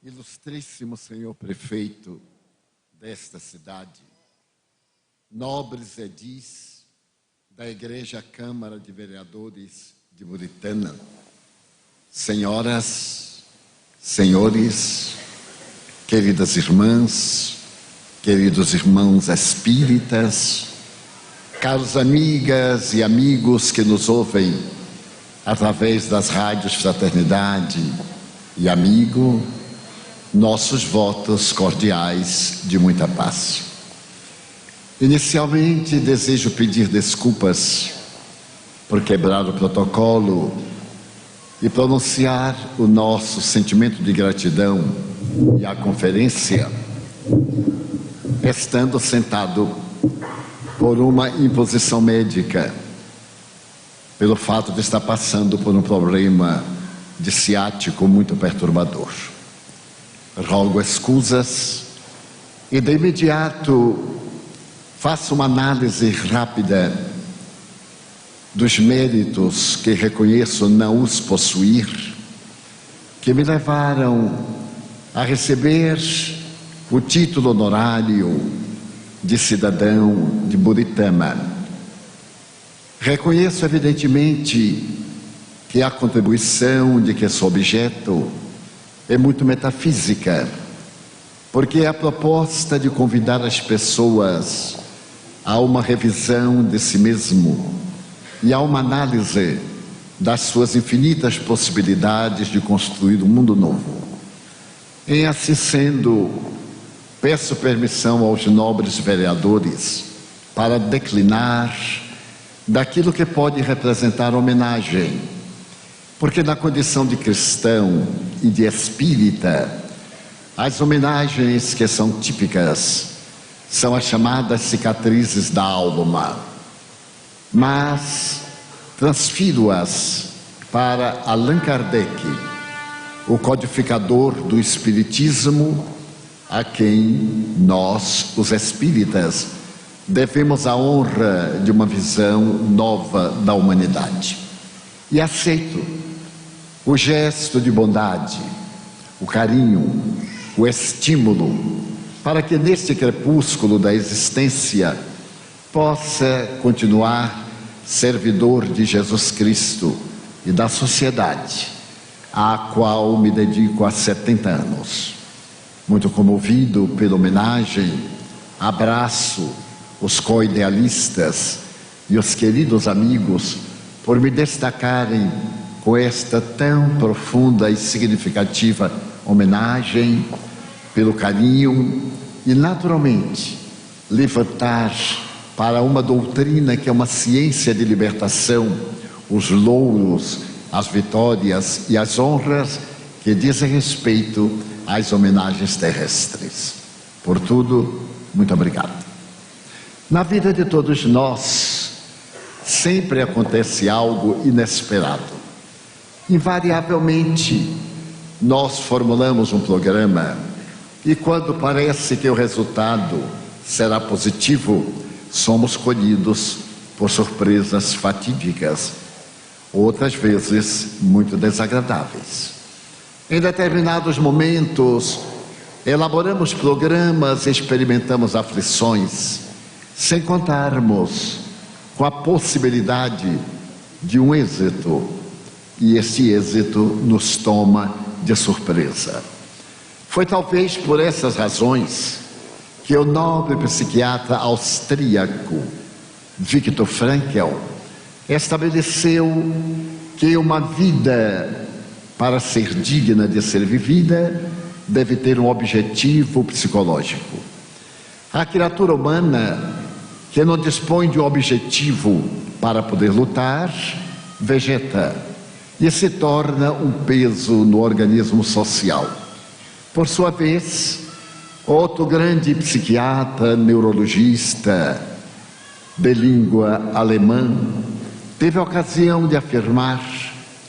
Ilustríssimo senhor prefeito desta cidade, nobres edis da Igreja Câmara de Vereadores de Buritana, senhoras, senhores, queridas irmãs, queridos irmãos espíritas, caros amigas e amigos que nos ouvem através das rádios Fraternidade e Amigo, nossos votos cordiais de muita paz. Inicialmente, desejo pedir desculpas por quebrar o protocolo e pronunciar o nosso sentimento de gratidão e a conferência, estando sentado por uma imposição médica, pelo fato de estar passando por um problema de ciático muito perturbador. Rogo escusas e de imediato faço uma análise rápida dos méritos que reconheço não os possuir, que me levaram a receber o título honorário de cidadão de Buritama. Reconheço evidentemente que a contribuição de que sou objeto é muito metafísica, porque é a proposta de convidar as pessoas a uma revisão de si mesmo e a uma análise das suas infinitas possibilidades de construir um mundo novo. Em assim sendo, peço permissão aos nobres vereadores para declinar daquilo que pode representar homenagem, porque na condição de cristão e de espírita, as homenagens que são típicas são as chamadas cicatrizes da alma, mas transfiro-as para Allan Kardec, o codificador do Espiritismo, a quem nós, os espíritas, devemos a honra de uma visão nova da humanidade. E aceito o gesto de bondade, o carinho, o estímulo, para que neste crepúsculo da existência possa continuar servidor de Jesus Cristo e da sociedade, à qual me dedico há 70 anos. Muito comovido pela homenagem, abraço os co-idealistas e os queridos amigos por me destacarem com esta tão profunda e significativa homenagem, pelo carinho e, naturalmente, levantar para uma doutrina que é uma ciência de libertação os louros, as vitórias e as honras que dizem respeito às homenagens terrestres. Por tudo, muito obrigado. Na vida de todos nós, sempre acontece algo inesperado. Invariavelmente, nós formulamos um programa e quando parece que o resultado será positivo, somos colhidos por surpresas fatídicas, outras vezes muito desagradáveis. Em determinados momentos, elaboramos programas e experimentamos aflições, sem contarmos com a possibilidade de um êxito, e esse êxito nos toma de surpresa. Foi talvez por essas razões que o nobre psiquiatra austríaco Viktor Frankl estabeleceu que uma vida, para ser digna de ser vivida, deve ter um objetivo psicológico. A criatura humana que não dispõe de um objetivo para poder lutar, vegeta e se torna um peso no organismo social. Por sua vez, outro grande psiquiatra, neurologista de língua alemã, teve a ocasião de afirmar,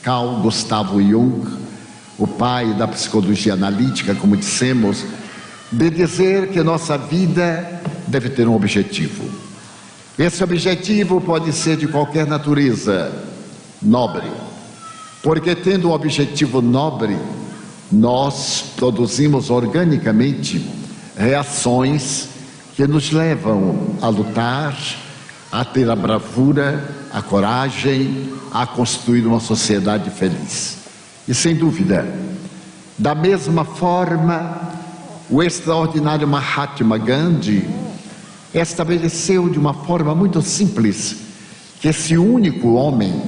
Carl Gustav Jung, o pai da psicologia analítica, como dissemos, de dizer que nossa vida deve ter um objetivo. Esse objetivo pode ser de qualquer natureza, nobre, porque tendo um objetivo nobre, nós produzimos organicamente reações que nos levam a lutar, a ter a bravura, a coragem, a construir uma sociedade feliz. E sem dúvida, da mesma forma, o extraordinário Mahatma Gandhi estabeleceu de uma forma muito simples que esse único homem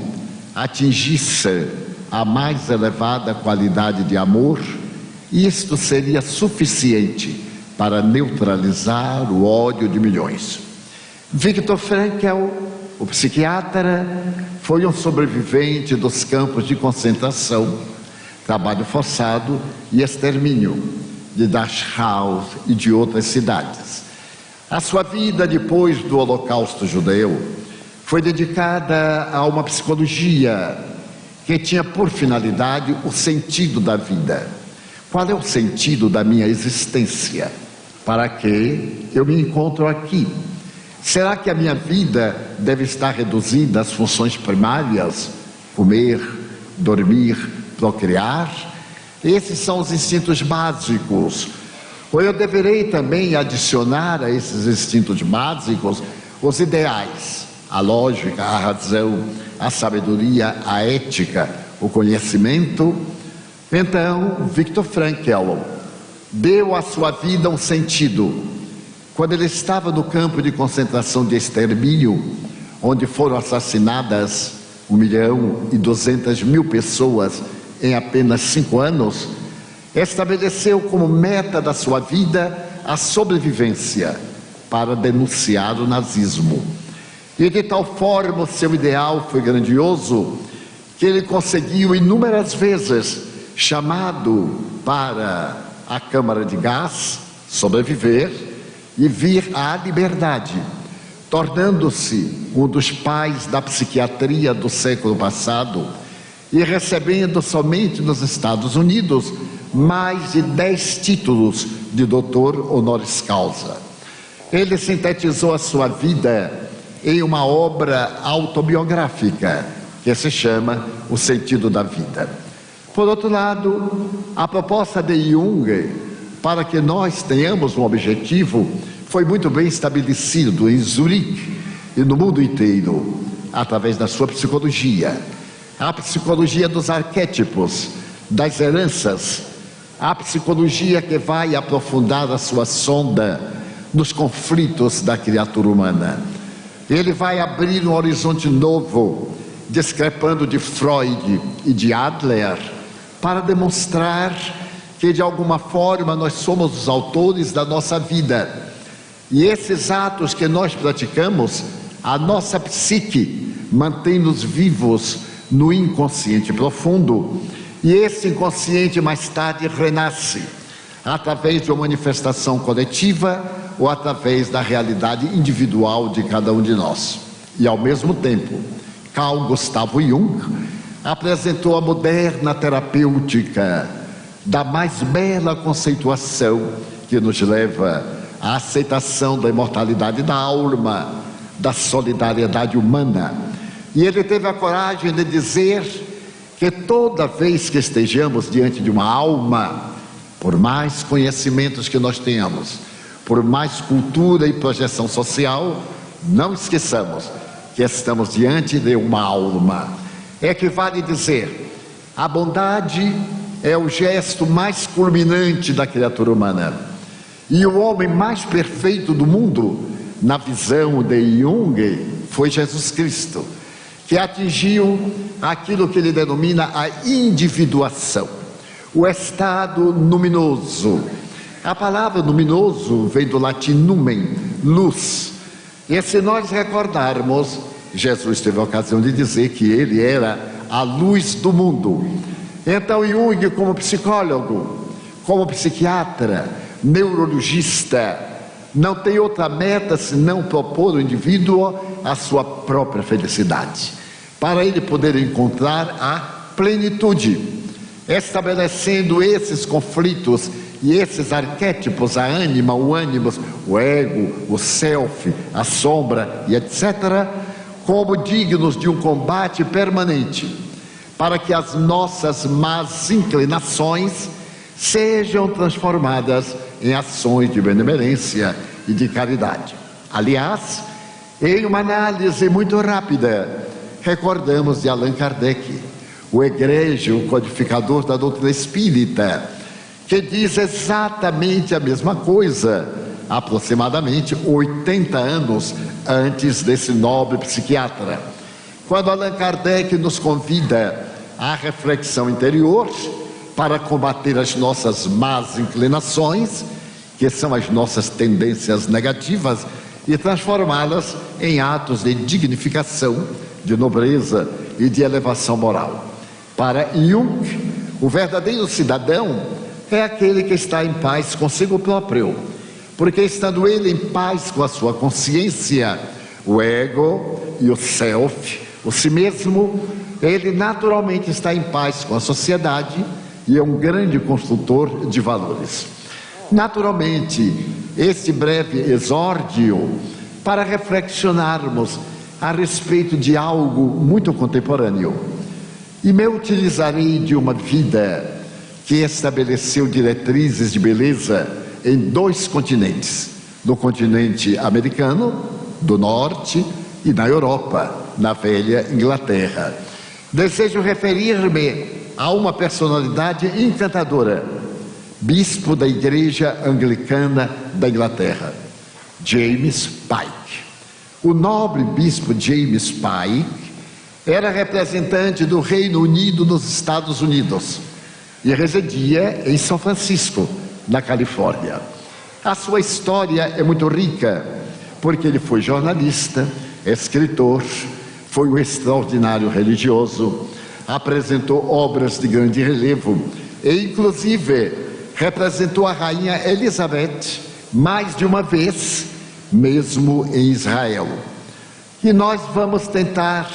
atingisse a mais elevada qualidade de amor, isto seria suficiente para neutralizar o ódio de milhões. Viktor Frankl, o psiquiatra, foi um sobrevivente dos campos de concentração, trabalho forçado e extermínio de Dachau e de outras cidades. A sua vida depois do Holocausto judeu foi dedicada a uma psicologia que tinha por finalidade o sentido da vida. Qual é o sentido da minha existência? Para que eu me encontro aqui? Será que a minha vida deve estar reduzida às funções primárias? Comer, dormir, procriar? Esses são os instintos básicos. Ou eu deverei também adicionar a esses instintos básicos os ideais, a lógica, a razão, a sabedoria, a ética, o conhecimento? Então, Viktor Frankl deu à sua vida um sentido. Quando ele estava no campo de concentração de extermínio, onde foram assassinadas 1.200.000 pessoas em apenas 5 anos, estabeleceu como meta da sua vida a sobrevivência para denunciar o nazismo. E de tal forma o seu ideal foi grandioso que ele conseguiu inúmeras vezes, chamado para a câmara de gás, sobreviver e vir à liberdade, tornando-se um dos pais da psiquiatria do século passado e recebendo somente nos Estados Unidos mais de 10 títulos de doutor honoris causa. Ele sintetizou a sua vida em uma obra autobiográfica que se chama O Sentido da Vida. Por outro lado, a proposta de Jung para que nós tenhamos um objetivo foi muito bem estabelecido em Zurique e no mundo inteiro, através da sua psicologia. A psicologia dos arquétipos, das heranças, a psicologia que vai aprofundar a sua sonda nos conflitos da criatura humana. Ele vai abrir um horizonte novo, discrepando de Freud e de Adler, para demonstrar que de alguma forma nós somos os autores da nossa vida. E esses atos que nós praticamos, a nossa psique mantém-nos vivos no inconsciente profundo, e esse inconsciente mais tarde renasce através de uma manifestação coletiva ou através da realidade individual de cada um de nós. E ao mesmo tempo, Carl Gustav Jung apresentou a moderna terapêutica da mais bela conceituação que nos leva à aceitação da imortalidade da alma, da solidariedade humana. E ele teve a coragem de dizer que toda vez que estejamos diante de uma alma, por mais conhecimentos que nós tenhamos, por mais cultura e projeção social, não esqueçamos que estamos diante de uma alma. Equivale dizer, a bondade é o gesto mais culminante da criatura humana. E o homem mais perfeito do mundo, na visão de Jung, foi Jesus Cristo, que atingiu aquilo que ele denomina a individuação, o estado luminoso. A palavra luminoso vem do latim numen, luz. E se nós recordarmos, Jesus teve a ocasião de dizer que ele era a luz do mundo. Então Jung, como psicólogo, como psiquiatra, neurologista, não tem outra meta senão propor ao indivíduo a sua própria felicidade, para ele poder encontrar a plenitude, estabelecendo esses conflitos e esses arquétipos, a ânima, o ânimos, o ego, o self, a sombra e etc., como dignos de um combate permanente, para que as nossas más inclinações sejam transformadas em ações de benevolência e de caridade. Aliás, em uma análise muito rápida, recordamos de Allan Kardec, o egrégio codificador da doutrina espírita, que diz exatamente a mesma coisa, aproximadamente 80 anos antes desse nobre psiquiatra. Quando Allan Kardec nos convida à reflexão interior para combater as nossas más inclinações, que são as nossas tendências negativas, e transformá-las em atos de dignificação, de nobreza e de elevação moral. Para Jung, o verdadeiro cidadão é aquele que está em paz consigo próprio, porque estando ele em paz com a sua consciência, o ego e o self, o si mesmo, ele naturalmente está em paz com a sociedade e é um grande construtor de valores. Naturalmente, este breve exórdio para reflexionarmos a respeito de algo muito contemporâneo. E me utilizarei de uma vida que estabeleceu diretrizes de beleza em 2 continentes, no continente americano, do norte, e na Europa, na velha Inglaterra. Desejo referir-me a uma personalidade encantadora, bispo da Igreja Anglicana da Inglaterra, James Pike. O nobre bispo James Pike era representante do Reino Unido nos Estados Unidos e residia em São Francisco, na Califórnia. A sua história é muito rica, porque ele foi jornalista, escritor, foi um extraordinário religioso, apresentou obras de grande relevo e, inclusive, representou a rainha Elizabeth mais de uma vez, mesmo em Israel. E nós vamos tentar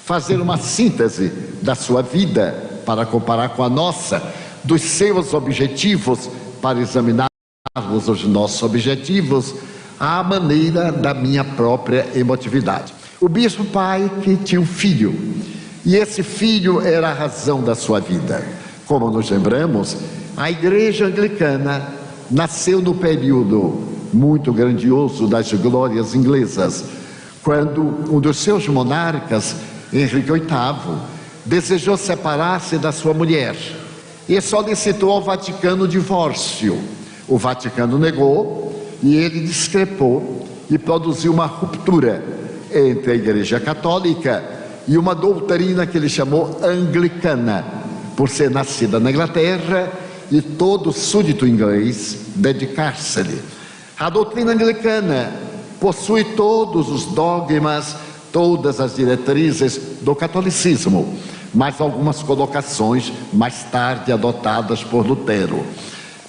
fazer uma síntese da sua vida para comparar com a nossa, dos seus objetivos, para examinarmos os nossos objetivos, à maneira da minha própria emotividade. O bispo Pike tinha um filho, e esse filho era a razão da sua vida. Como nos lembramos, a Igreja Anglicana nasceu no período muito grandioso das glórias inglesas, quando um dos seus monarcas, Henrique VIII, desejou separar-se da sua mulher e solicitou ao Vaticano o divórcio. O Vaticano negou e ele discrepou e produziu uma ruptura entre a Igreja Católica e uma doutrina que ele chamou anglicana, por ser nascida na Inglaterra e todo súdito inglês dedicar-se-lhe. A doutrina anglicana possui todos os dogmas, todas as diretrizes do catolicismo, mas algumas colocações mais tarde adotadas por Lutero.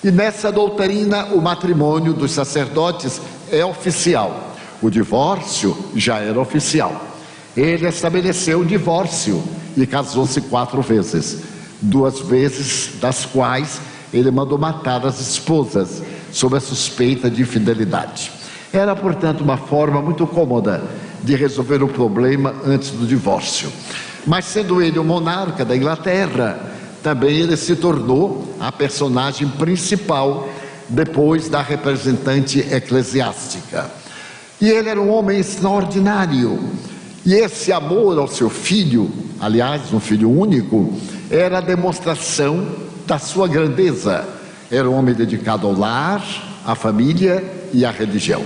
E nessa doutrina o matrimônio dos sacerdotes é oficial, o divórcio já era oficial. Ele estabeleceu o divórcio e casou-se 4 vezes, 2 vezes das quais ele mandou matar as esposas sob a suspeita de infidelidade. Era, portanto, uma forma muito cômoda de resolver o problema antes do divórcio. Mas sendo ele o monarca da Inglaterra, também ele se tornou a personagem principal depois da representante eclesiástica. E ele era um homem extraordinário. E esse amor ao seu filho, aliás, um filho único, era a demonstração da sua grandeza. Era um homem dedicado ao lar, à família e à religião.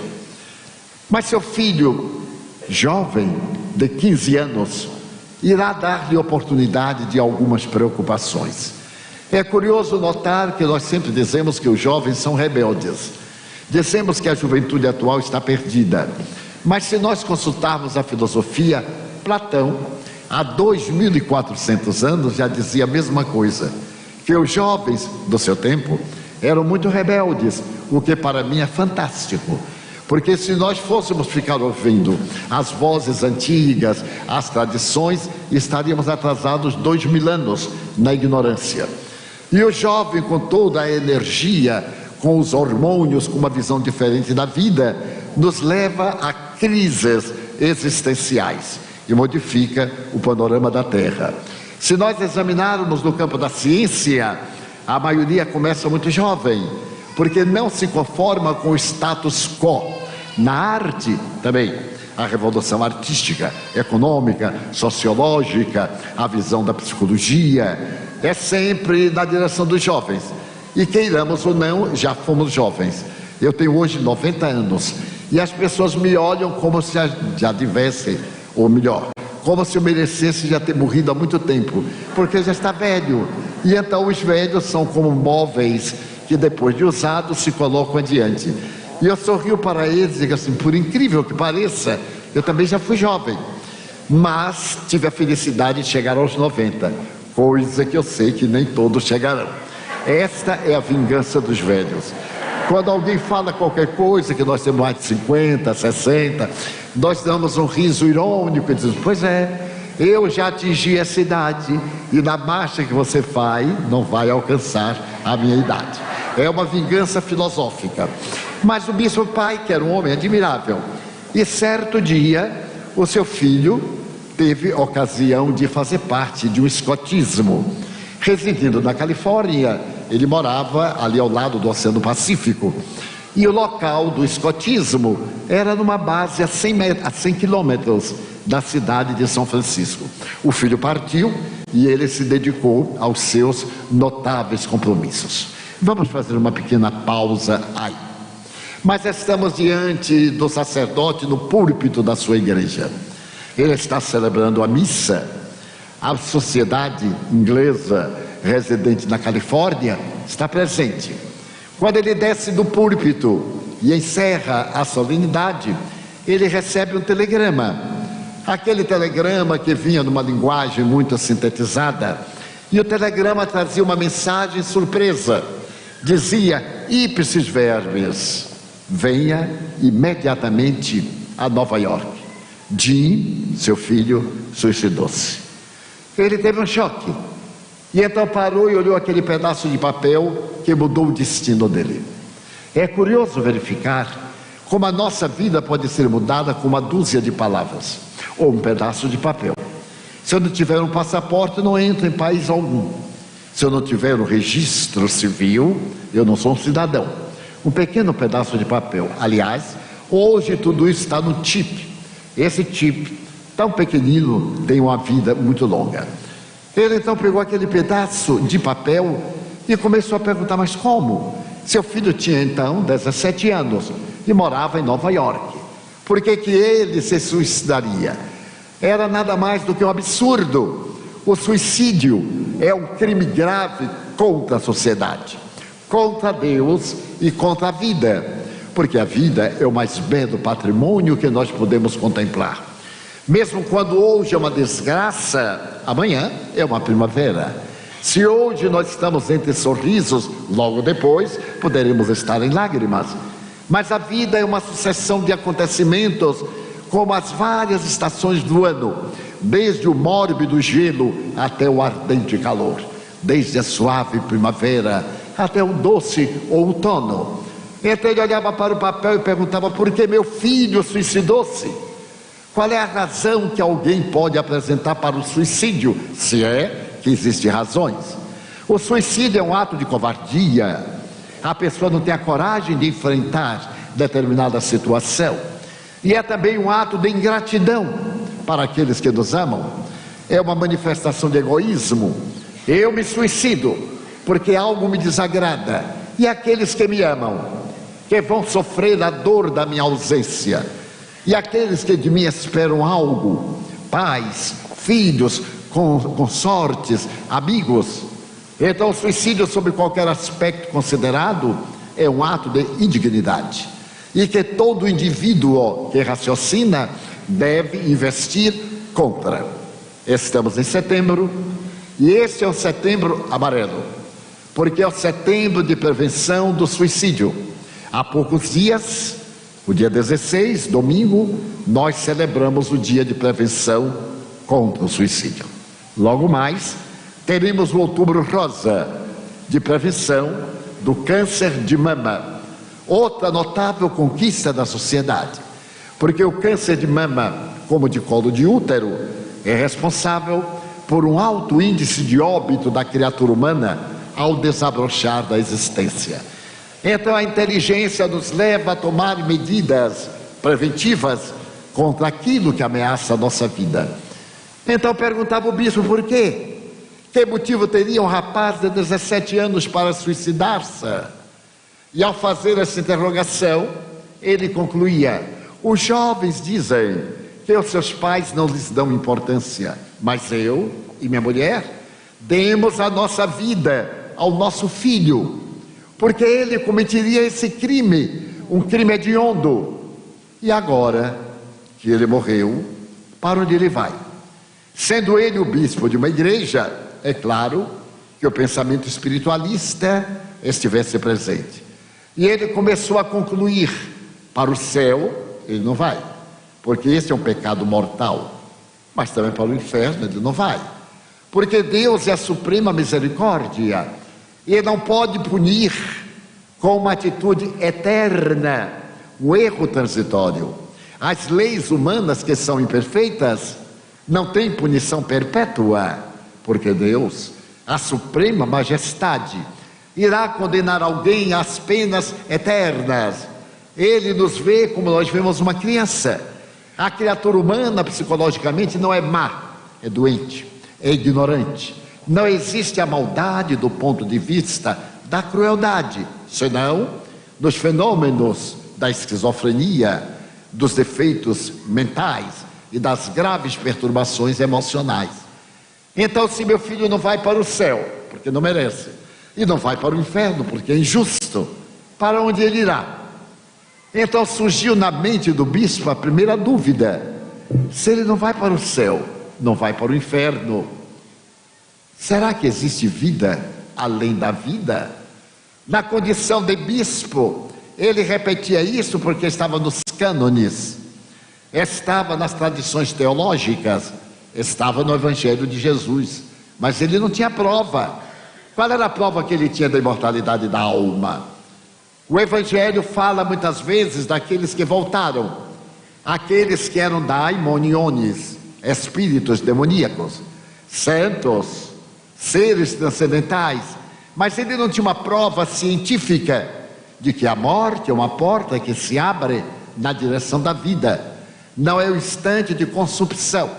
Mas seu filho, jovem, de 15 anos, irá dar-lhe oportunidade de algumas preocupações. É curioso notar que nós sempre dizemos que os jovens são rebeldes. Dizemos que a juventude atual está perdida. Mas se nós consultarmos a filosofia, Platão, há 2.400 anos, já dizia a mesma coisa, que os jovens do seu tempo eram muito rebeldes, o que para mim é fantástico. Porque se nós fôssemos ficar ouvindo as vozes antigas, as tradições, estaríamos atrasados 2.000 anos na ignorância. E o jovem, com toda a energia, com os hormônios, com uma visão diferente da vida, nos leva a crises existenciais e modifica o panorama da Terra. Se nós examinarmos no campo da ciência, A maioria começa muito jovem, porque não se conforma com o status quo. Na arte também, a revolução artística, econômica, sociológica, a visão da psicologia, é sempre na direção dos jovens. E queiramos ou não, já fomos jovens. Eu tenho hoje 90 anos e as pessoas me olham como se já tivessem, ou melhor, como se eu merecesse já ter morrido há muito tempo, porque já está velho. E então os velhos são como móveis que depois de usados se colocam adiante. E eu sorrio para eles e digo assim, por incrível que pareça, eu também já fui jovem, mas tive a felicidade de chegar aos 90, coisa que eu sei que nem todos chegarão. Esta é a vingança dos velhos. Quando alguém fala qualquer coisa, que nós temos mais de 50, 60, nós damos um riso irônico e dizemos, pois é, eu já atingi essa idade e na marcha que você vai, não vai alcançar a minha idade. É uma vingança filosófica. Mas o bispo pai, que era um homem admirável, e certo dia o seu filho teve ocasião de fazer parte de um escotismo. Residindo na Califórnia, ele morava ali ao lado do Oceano Pacífico, e o local do escotismo era numa base a 100 quilômetros da cidade de São Francisco. O filho partiu e ele se dedicou aos seus notáveis compromissos. Vamos fazer uma pequena pausa aí. Mas estamos diante do sacerdote no púlpito da sua igreja. Ele está celebrando a missa. A sociedade inglesa residente na Califórnia está presente. Quando ele desce do púlpito e encerra a solenidade, ele recebe um telegrama. Aquele telegrama que vinha numa linguagem muito sintetizada, e o telegrama trazia uma mensagem surpresa. Dizia, ipsis verbis, venha imediatamente a Nova York. Jim, seu filho, suicidou-se. Ele teve um choque. E então parou e olhou aquele pedaço de papel que mudou o destino dele. É curioso verificar como a nossa vida pode ser mudada com uma dúzia de palavras, ou um pedaço de papel. Se eu não tiver um passaporte, não entro em país algum. Se eu não tiver um registro civil, eu não sou um cidadão. Um pequeno pedaço de papel. Aliás, hoje tudo isso está no chip. Esse chip, tão pequenino, tem uma vida muito longa. Ele então pegou aquele pedaço de papel e começou a perguntar, mas como? Seu filho tinha então 17 anos e morava em Nova York. Por que ele se suicidaria? Era nada mais do que um absurdo. O suicídio é um crime grave contra a sociedade, contra Deus e contra a vida, porque a vida é o mais belo patrimônio que nós podemos contemplar. Mesmo quando hoje é uma desgraça, amanhã é uma primavera. Se hoje nós estamos entre sorrisos, logo depois poderemos estar em lágrimas. Mas a vida é uma sucessão de acontecimentos, como as várias estações do ano, desde o mórbido gelo até o ardente calor, desde a suave primavera até o doce outono. Então ele olhava para o papel e perguntava, por que meu filho suicidou-se? Qual é a razão que alguém pode apresentar para o suicídio, se é que existem razões? O suicídio é um ato de covardia. A pessoa não tem a coragem de enfrentar determinada situação. E é também um ato de ingratidão para aqueles que nos amam. É uma manifestação de egoísmo. Eu me suicido porque algo me desagrada. E aqueles que me amam, que vão sofrer a dor da minha ausência. E aqueles que de mim esperam algo, pais, filhos, consortes, amigos. Então o suicídio, sob qualquer aspecto considerado, é um ato de indignidade. E que todo indivíduo que raciocina deve investir contra. Estamos em setembro, e esse é o setembro amarelo, porque é o setembro de prevenção do suicídio. Há poucos dias, o dia 16, domingo, nós celebramos o dia de prevenção contra o suicídio. Logo mais, teremos o Outubro Rosa, de prevenção do câncer de mama. Outra notável conquista da sociedade, porque o câncer de mama, como de colo de útero, é responsável por um alto índice de óbito da criatura humana ao desabrochar da existência. Então a inteligência nos leva a tomar medidas preventivas contra aquilo que ameaça a nossa vida. Então perguntava o bispo por quê? Que motivo teria um rapaz de 17 anos para suicidar-se? E ao fazer essa interrogação, ele concluía: os jovens dizem que os seus pais não lhes dão importância, mas eu e minha mulher demos a nossa vida ao nosso filho, porque ele cometeria esse crime, um crime hediondo. E agora que ele morreu, para onde ele vai? Sendo ele o bispo de uma igreja, é claro que o pensamento espiritualista estivesse presente. E ele começou a concluir: para o céu ele não vai, porque esse é um pecado mortal. Mas também para o inferno ele não vai, porque Deus é a suprema misericórdia, e Ele não pode punir com uma atitude eterna um erro transitório. As leis humanas, que são imperfeitas, não têm punição perpétua, porque Deus, a suprema majestade, irá condenar alguém às penas eternas. Ele nos vê como nós vemos uma criança. A criatura humana, psicologicamente, não é má, é doente, é ignorante. Não existe a maldade do ponto de vista da crueldade, senão nos fenômenos da esquizofrenia, dos defeitos mentais e das graves perturbações emocionais. Então, se meu filho não vai para o céu, porque não merece, e não vai para o inferno, porque é injusto, para onde ele irá? Então surgiu na mente do bispo a primeira dúvida: se ele não vai para o céu, não vai para o inferno, será que existe vida além da vida? Na condição de bispo, ele repetia isso porque estava nos cânones, estava nas tradições teológicas, estava no Evangelho de Jesus, mas ele não tinha prova. Qual era a prova que ele tinha da imortalidade da alma? O Evangelho fala muitas vezes daqueles que voltaram, aqueles que eram daimoniones, espíritos demoníacos, santos, seres transcendentais, mas ele não tinha uma prova científica de que a morte é uma porta que se abre na direção da vida, não é o instante de consumpção.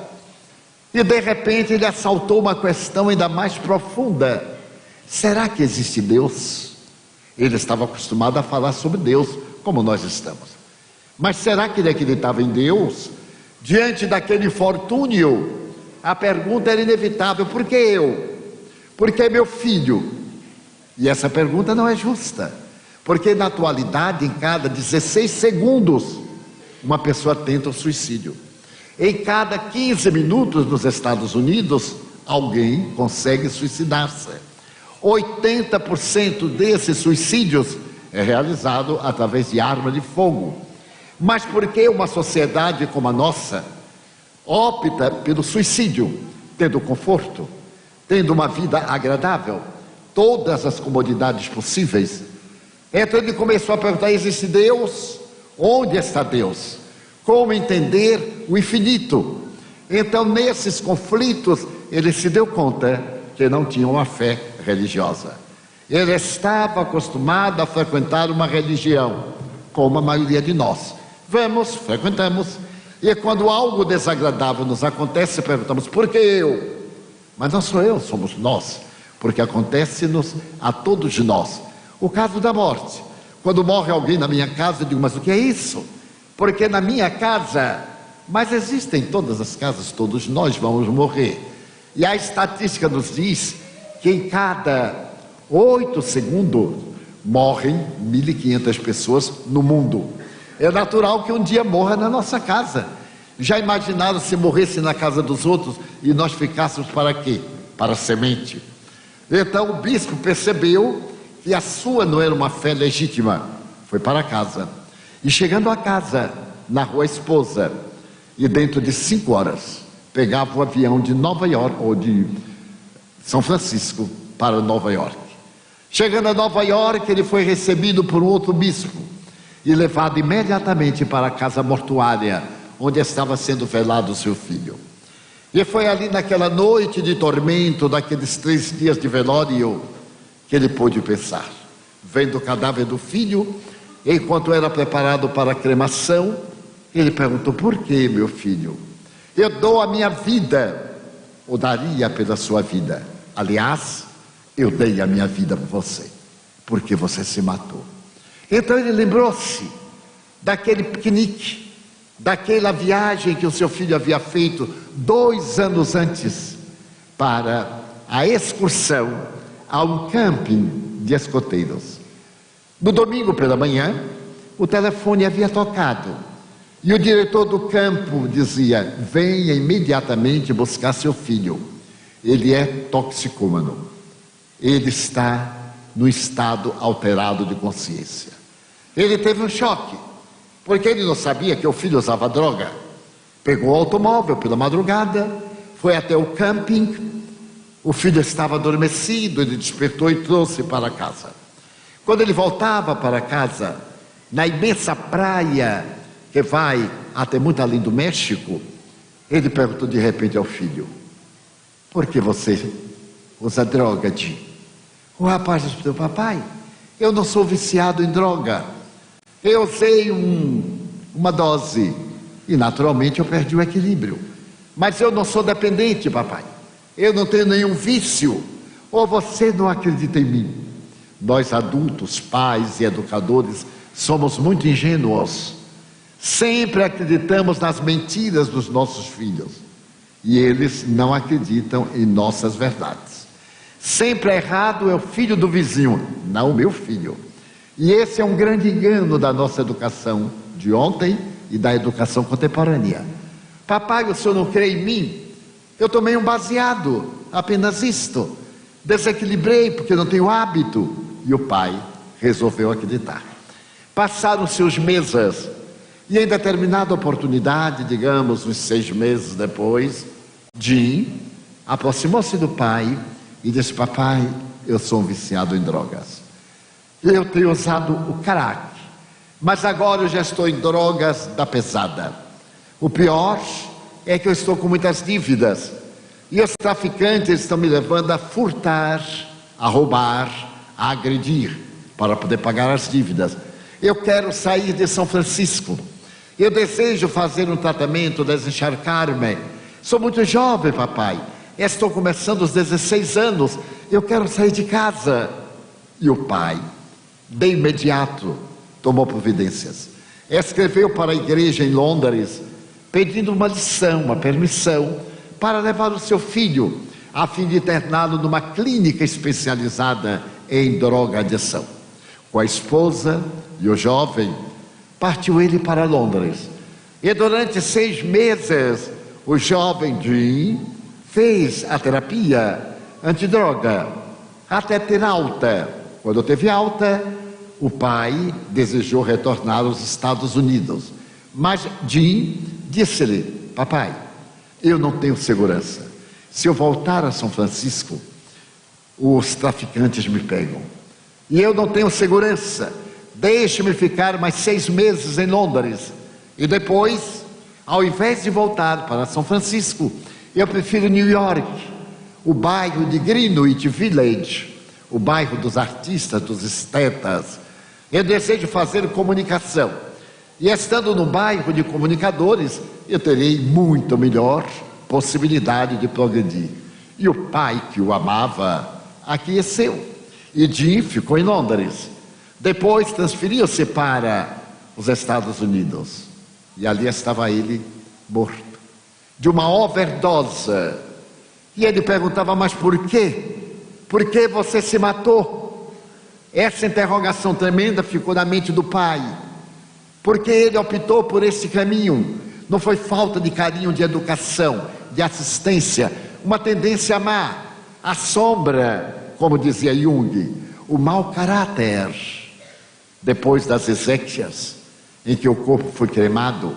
E de repente ele assaltou uma questão ainda mais profunda: será que existe Deus? Ele estava acostumado a falar sobre Deus, como nós estamos. Mas será que ele acreditava em Deus? Diante daquele infortúnio, a pergunta era inevitável: por que eu? Por que meu filho? E essa pergunta não é justa, porque na atualidade, em cada 16 segundos, uma pessoa tenta o suicídio. Em cada 15 minutos nos Estados Unidos, alguém consegue suicidar-se. 80% desses suicídios é realizado através de arma de fogo. Mas por que uma sociedade como a nossa opta pelo suicídio, tendo conforto, tendo uma vida agradável, todas as comodidades possíveis? Então ele começou a perguntar: existe Deus? Onde está Deus? Como entender o infinito? Então, nesses conflitos, ele se deu conta que não tinha uma fé religiosa. Ele estava acostumado a frequentar uma religião, como a maioria de nós. Vamos, frequentamos, e quando algo desagradável nos acontece, perguntamos: por que eu? Mas não sou eu, somos nós, porque acontece-nos a todos nós. O caso da morte: quando morre alguém na minha casa, eu digo: mas o que é isso? Porque na minha casa, mas existem em todas as casas, todos nós vamos morrer. E a estatística nos diz que em cada 8 segundos morrem 1.500 pessoas no mundo. É natural que um dia morra na nossa casa. Já imaginaram se morresse na casa dos outros e nós ficássemos para quê? Para a semente. Então o bispo percebeu que a sua não era uma fé legítima, foi para casa. E chegando a casa, na Rua Esposa, e dentro de 5 horas, pegava o avião de Nova York, ou de São Francisco, para Nova York. Chegando a Nova York, ele foi recebido por um outro bispo e levado imediatamente para a casa mortuária, onde estava sendo velado o seu filho. E foi ali naquela noite de tormento, daqueles 3 dias de velório, que ele pôde pensar. Vendo o cadáver do filho, enquanto era preparado para a cremação, ele perguntou: por que, meu filho? Eu dou a minha vida, ou daria pela sua vida. Aliás, eu dei a minha vida por você, porque você se matou. Então ele lembrou-se daquele piquenique, daquela viagem que o seu filho havia feito 2 anos antes, para a excursão a um camping de escoteiros. No domingo pela manhã, o telefone havia tocado e o diretor do campo dizia: venha imediatamente buscar seu filho, ele é toxicômano, ele está no estado alterado de consciência. Ele teve um choque, porque ele não sabia que o filho usava droga. Pegou o automóvel pela madrugada, foi até o camping. O filho estava adormecido, ele despertou e trouxe para casa. Quando ele voltava para casa, na imensa praia que vai até muito além do México, ele perguntou de repente ao filho: por que você usa droga, Di? O rapaz respondeu: papai, eu não sou viciado em droga. Eu usei uma dose e naturalmente eu perdi o equilíbrio. Mas eu não sou dependente, papai. Eu não tenho nenhum vício. Ou você não acredita em mim? Nós adultos, pais e educadores, somos muito ingênuos. Sempre acreditamos nas mentiras dos nossos filhos e eles não acreditam em nossas verdades. Sempre errado é o filho do vizinho, não o meu filho. E esse é um grande engano da nossa educação de ontem e da educação contemporânea. Papai, o senhor não crê em mim? Eu tomei um baseado, apenas isto. Desequilibrei porque não tenho hábito. E o pai resolveu acreditar. Passaram-se os meses e em determinada oportunidade, digamos uns 6 meses depois, Jim aproximou-se do pai e disse: papai, eu sou um viciado em drogas. Eu tenho usado o crack, mas agora eu já estou em drogas da pesada. O pior é que eu estou com muitas dívidas e os traficantes estão me levando a furtar, a roubar, a agredir para poder pagar as dívidas. Eu quero sair de São Francisco. Eu desejo fazer um tratamento, desencharcar-me. Sou muito jovem, papai. Estou começando os 16 anos. Eu quero sair de casa. E o pai, de imediato, tomou providências. Escreveu para a igreja em Londres, pedindo uma lição, uma permissão, para levar o seu filho, a fim de interná-lo numa clínica especializada em drogadição. Com a esposa e o jovem, partiu ele para Londres. E durante 6 meses, o jovem Jim fez a terapia antidroga, até ter alta. Quando teve alta, o pai desejou retornar aos Estados Unidos. Mas Jim disse-lhe: papai, eu não tenho segurança. Se eu voltar a São Francisco, os traficantes me pegam. E eu não tenho segurança. Deixe-me ficar mais 6 meses em Londres. E depois, ao invés de voltar para São Francisco, eu prefiro New York, o bairro de Greenwich Village, o bairro dos artistas, dos estetas. Eu desejo fazer comunicação. E estando no bairro de comunicadores, eu terei muito melhor possibilidade de progredir. E o pai, que o amava, aqueceu. E Jim ficou em Londres. Depois transferiu-se para os Estados Unidos. E ali estava ele morto, de uma overdose. E ele perguntava: mas por quê? Por que você se matou? Essa interrogação tremenda ficou na mente do pai. Porque ele optou por esse caminho. Não foi falta de carinho, de educação, de assistência, uma tendência má, a sombra, como dizia Jung, o mau caráter. Depois das exéquias, em que o corpo foi cremado,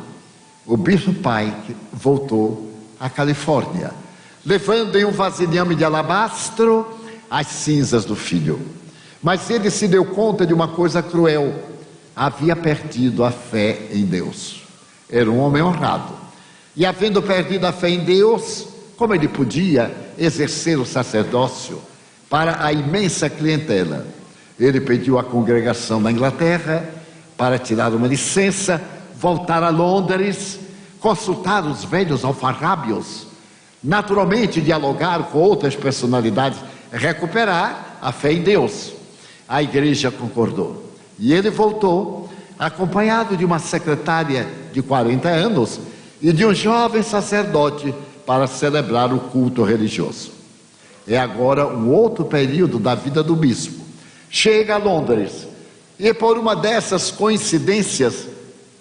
o bispo Pike voltou à Califórnia, levando em um vasilhame de alabastro as cinzas do filho. Mas ele se deu conta de uma coisa cruel: havia perdido a fé em Deus. Era um homem honrado, e havendo perdido a fé em Deus, como ele podia exercer o sacerdócio? para a imensa clientela. Ele pediu à congregação da Inglaterra para tirar uma licença, voltar a Londres, consultar os velhos alfarrábios, naturalmente dialogar com outras personalidades, recuperar a fé em Deus. A igreja concordou e ele voltou, acompanhado de uma secretária de 40 anos e de um jovem sacerdote, para celebrar o culto religioso. É agora um outro período da vida do bispo. Chega a Londres e, por uma dessas coincidências,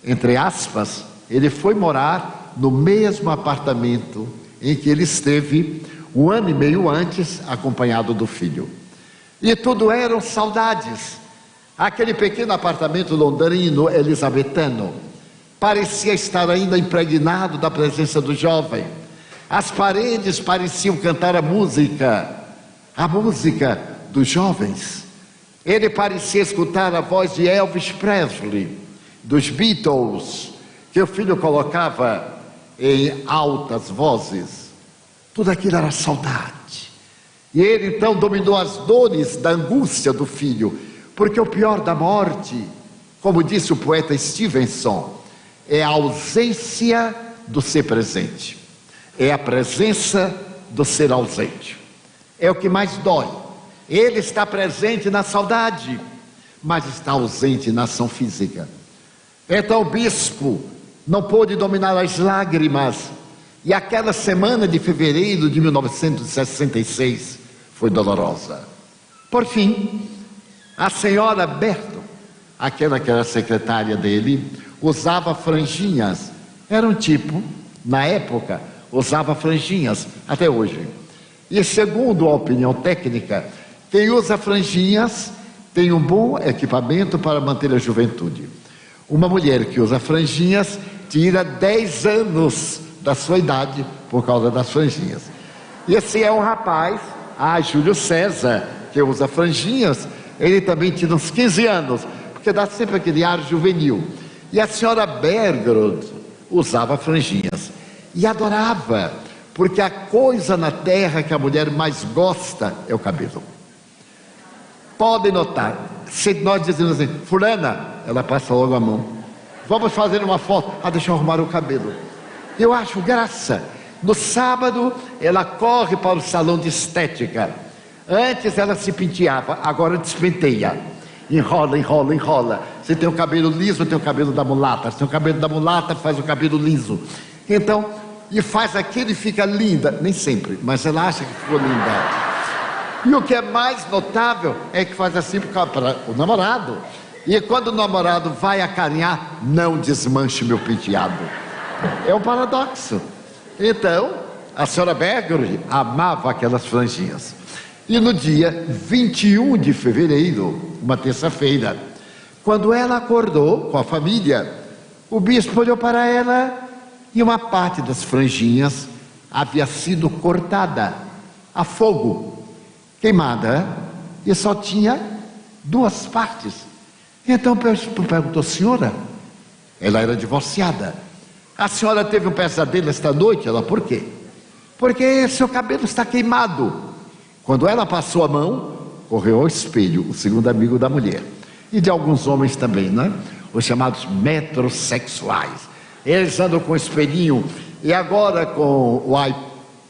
entre aspas, ele foi morar no mesmo apartamento em que ele esteve 1 ano e meio antes, acompanhado do filho. E tudo eram saudades. Aquele pequeno apartamento londrino elizabetano parecia estar ainda impregnado da presença do jovem. As paredes pareciam cantar a música dos jovens. Ele parecia escutar a voz de Elvis Presley, dos Beatles, que o filho colocava em altas vozes. Tudo aquilo era saudade. E ele então dominou as dores da angústia do filho, porque o pior da morte, como disse o poeta Stevenson, é a ausência do ser presente. É a presença do ser ausente. É o que mais dói. Ele está presente na saudade, mas está ausente na ação física. Então o bispo não pôde dominar as lágrimas, e aquela semana de fevereiro de 1966 foi dolorosa. Por fim, a senhora Berto, aquela que era secretária dele, usava franjinhas. Era um tipo, na época, usava franjinhas, até hoje. E segundo a opinião técnica, quem usa franjinhas tem um bom equipamento para manter a juventude. Uma mulher que usa franjinhas tira 10 anos da sua idade por causa das franjinhas. E esse é um rapaz, Júlio César, que usa franjinhas, ele também tira uns 15 anos, porque dá sempre aquele ar juvenil. E a senhora Bergrod usava franjinhas. E adorava, porque a coisa na terra que a mulher mais gosta é o cabelo. Podem notar, se nós dizemos assim, fulana, ela passa logo a mão. Vamos fazer uma foto, deixa eu arrumar o cabelo. Eu acho graça. No sábado, ela corre para o salão de estética. Antes ela se penteava, agora despenteia. Enrola, enrola, enrola. Você tem o cabelo liso, tem o cabelo da mulata. Se tem o cabelo da mulata, faz o cabelo liso. Então, e faz aquilo e fica linda. Nem sempre, mas ela acha que ficou linda. E o que é mais notável é que faz assim para o namorado. E quando o namorado vai acarinhar, não desmanche meu penteado. É um paradoxo. Então, a senhora Berger amava aquelas franjinhas. E no dia 21 de fevereiro, uma terça-feira, quando ela acordou com a família, o bispo olhou para ela e uma parte das franjinhas havia sido cortada a fogo, queimada, e só tinha 2 partes. Então o bispo perguntou: senhora, ela era divorciada, a senhora teve um pesadelo esta noite? Ela: por quê? Porque seu cabelo está queimado. Quando ela passou a mão, correu ao espelho, o segundo amigo da mulher, e de alguns homens também, né? Os chamados metrosexuais. Eles andam com o espelhinho, e agora com o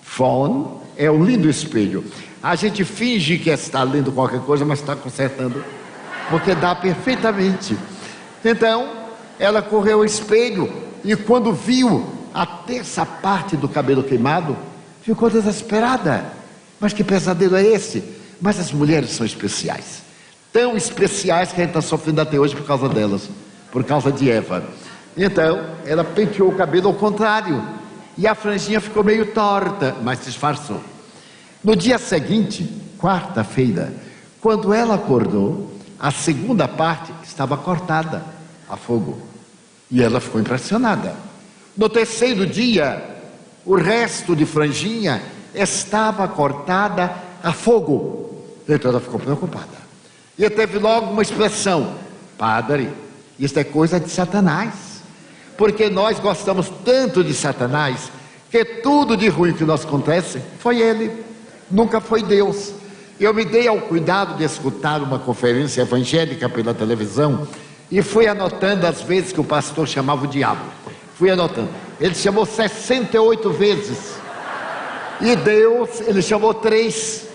iPhone, é um lindo espelho. A gente finge que está lendo qualquer coisa, mas está consertando, porque dá perfeitamente. Então, ela correu ao espelho, e quando viu a terça parte do cabelo queimado, ficou desesperada. Mas que pesadelo é esse? Mas as mulheres são especiais, tão especiais que a gente está sofrendo até hoje por causa delas, por causa de Eva. Então, ela penteou o cabelo ao contrário, e a franjinha ficou meio torta, mas disfarçou. No dia seguinte, quarta-feira, quando ela acordou, a segunda parte estava cortada a fogo, e ela ficou impressionada. No terceiro dia, o resto de franjinha estava cortada a fogo. Então ela ficou preocupada, e teve logo uma expressão: padre, isso é coisa de Satanás, porque nós gostamos tanto de Satanás, que tudo de ruim que nos acontece foi ele, nunca foi Deus. Eu me dei ao cuidado de escutar uma conferência evangélica pela televisão e fui anotando as vezes que o pastor chamava o diabo. Fui anotando. Ele chamou 68 vezes. E Deus, ele chamou 3.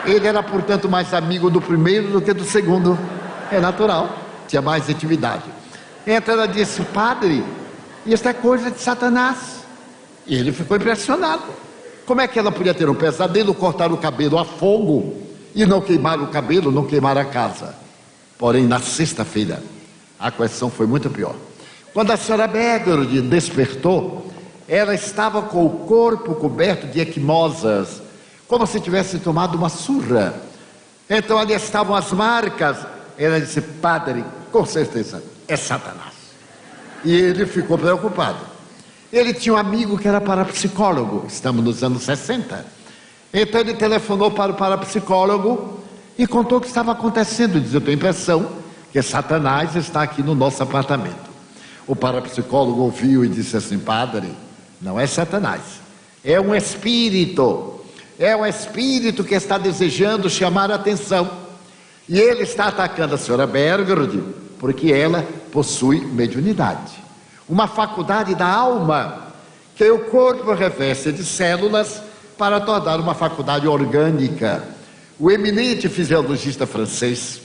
Ele era, portanto, mais amigo do primeiro do que do segundo. É natural, tinha mais intimidade. Então ela disse: padre, isso é coisa de Satanás. E ele ficou impressionado. Como é que ela podia ter um pesadelo, cortar o cabelo a fogo e não queimar o cabelo, não queimar a casa? Porém, na sexta-feira, a questão foi muito pior. Quando a senhora Bergerud despertou, ela estava com o corpo coberto de equimosas, como se tivesse tomado uma surra. Então ali estavam as marcas. Ela disse: padre, com certeza é Satanás. E ele ficou preocupado. Ele tinha um amigo que era parapsicólogo, estamos nos anos 60. Então ele telefonou para o parapsicólogo e contou o que estava acontecendo. Diz: eu tenho a impressão que Satanás está aqui no nosso apartamento. O parapsicólogo ouviu e disse assim: padre, não é Satanás, é um espírito. É um espírito que está desejando chamar a atenção. E ele está atacando a senhora Bergerud porque ela possui mediunidade, uma faculdade da alma que o corpo reveste de células para tornar uma faculdade orgânica. O eminente fisiologista francês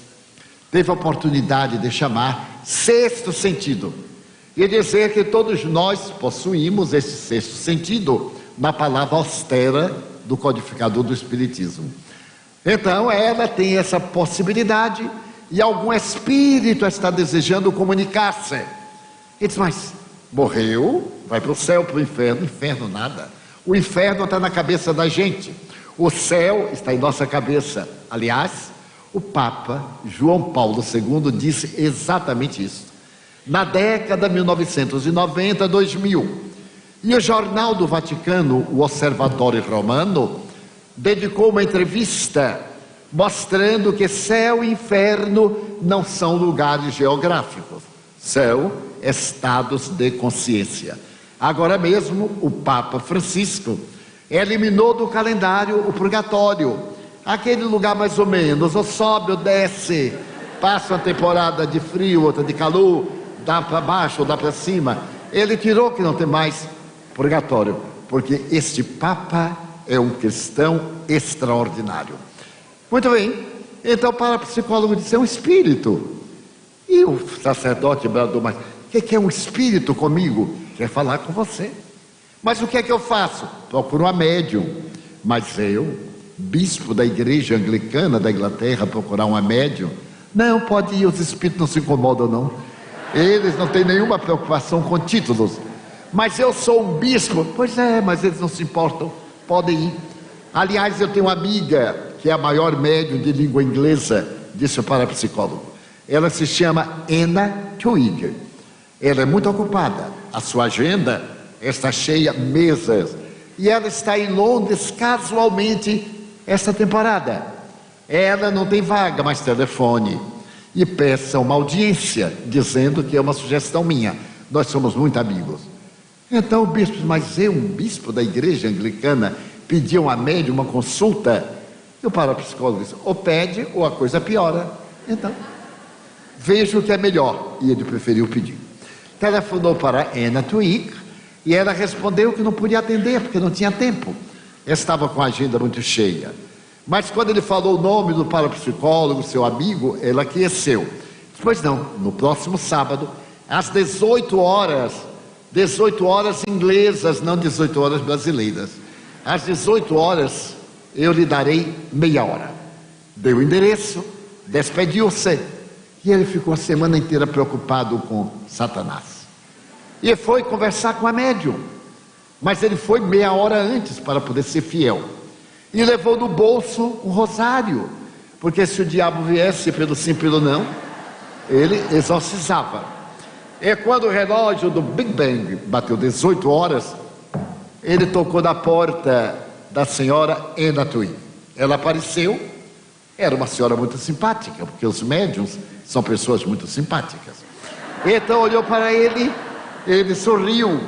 teve a oportunidade de chamar sexto sentido e dizer que todos nós possuímos esse sexto sentido na palavra austera do codificador do Espiritismo. Então ela tem essa possibilidade e algum espírito está desejando comunicar-se. Ele diz: mas morreu, vai para o céu, para o inferno. Inferno nada. O inferno está na cabeça da gente. O céu está em nossa cabeça. Aliás, o Papa João Paulo II disse exatamente isso, na década 1990-2000. E o Jornal do Vaticano, o Osservatório Romano, dedicou uma entrevista mostrando que céu e inferno não são lugares geográficos. Céu, estados de consciência. Agora mesmo, o Papa Francisco eliminou do calendário o purgatório, aquele lugar mais ou menos, ou sobe ou desce, passa uma temporada de frio, outra de calor, dá para baixo ou dá para cima. Ele tirou que não tem mais purgatório, porque este Papa é um cristão extraordinário. Muito bem, então para o psicólogo disse: é um espírito. E o sacerdote bradou: mas o que é um espírito comigo? Quer falar com você. Mas o que é que eu faço? Procuro uma médium. Mas eu, bispo da igreja anglicana da Inglaterra, procurar uma médium? Não, pode ir, os espíritos não se incomodam não. Eles não têm nenhuma preocupação com títulos. Mas eu sou um bispo. Pois é, mas eles não se importam, podem ir. Aliás, eu tenho uma amiga que é a maior médium de língua inglesa, disse o parapsicólogo. Ela se chama Anna Twigg. Ela é muito ocupada, a sua agenda está cheia, mesas, e ela está em Londres casualmente esta temporada. Ela não tem vaga, mas telefone e peça uma audiência, dizendo que é uma sugestão minha. Nós somos muito amigos. Então o bispo: mas eu, um bispo da igreja anglicana, pedi a uma médium uma consulta? E o parapsicólogo disse: ou pede ou a coisa piora. Então veja o que é melhor. E ele preferiu pedir. Telefonou para Anna Twigg e ela respondeu que não podia atender porque não tinha tempo, estava com a agenda muito cheia. Mas quando ele falou o nome do parapsicólogo, seu amigo, ela aqueceu. Pois não, no próximo sábado, às 18 horas inglesas, não 18 horas brasileiras, às 18 horas eu lhe darei meia hora. Deu o endereço, despediu-se. E ele ficou a semana inteira preocupado com Satanás. E foi conversar com a médium. Mas ele foi meia hora antes para poder ser fiel. E levou no bolso um rosário. Porque se o diabo viesse pelo sim, pelo não, ele exorcizava. E quando o relógio do Big Bang bateu 18 horas, ele tocou na porta da senhora Anna Twigg. Ela apareceu. Era uma senhora muito simpática, porque os médiuns são pessoas muito simpáticas. Então olhou para ele, ele sorriu,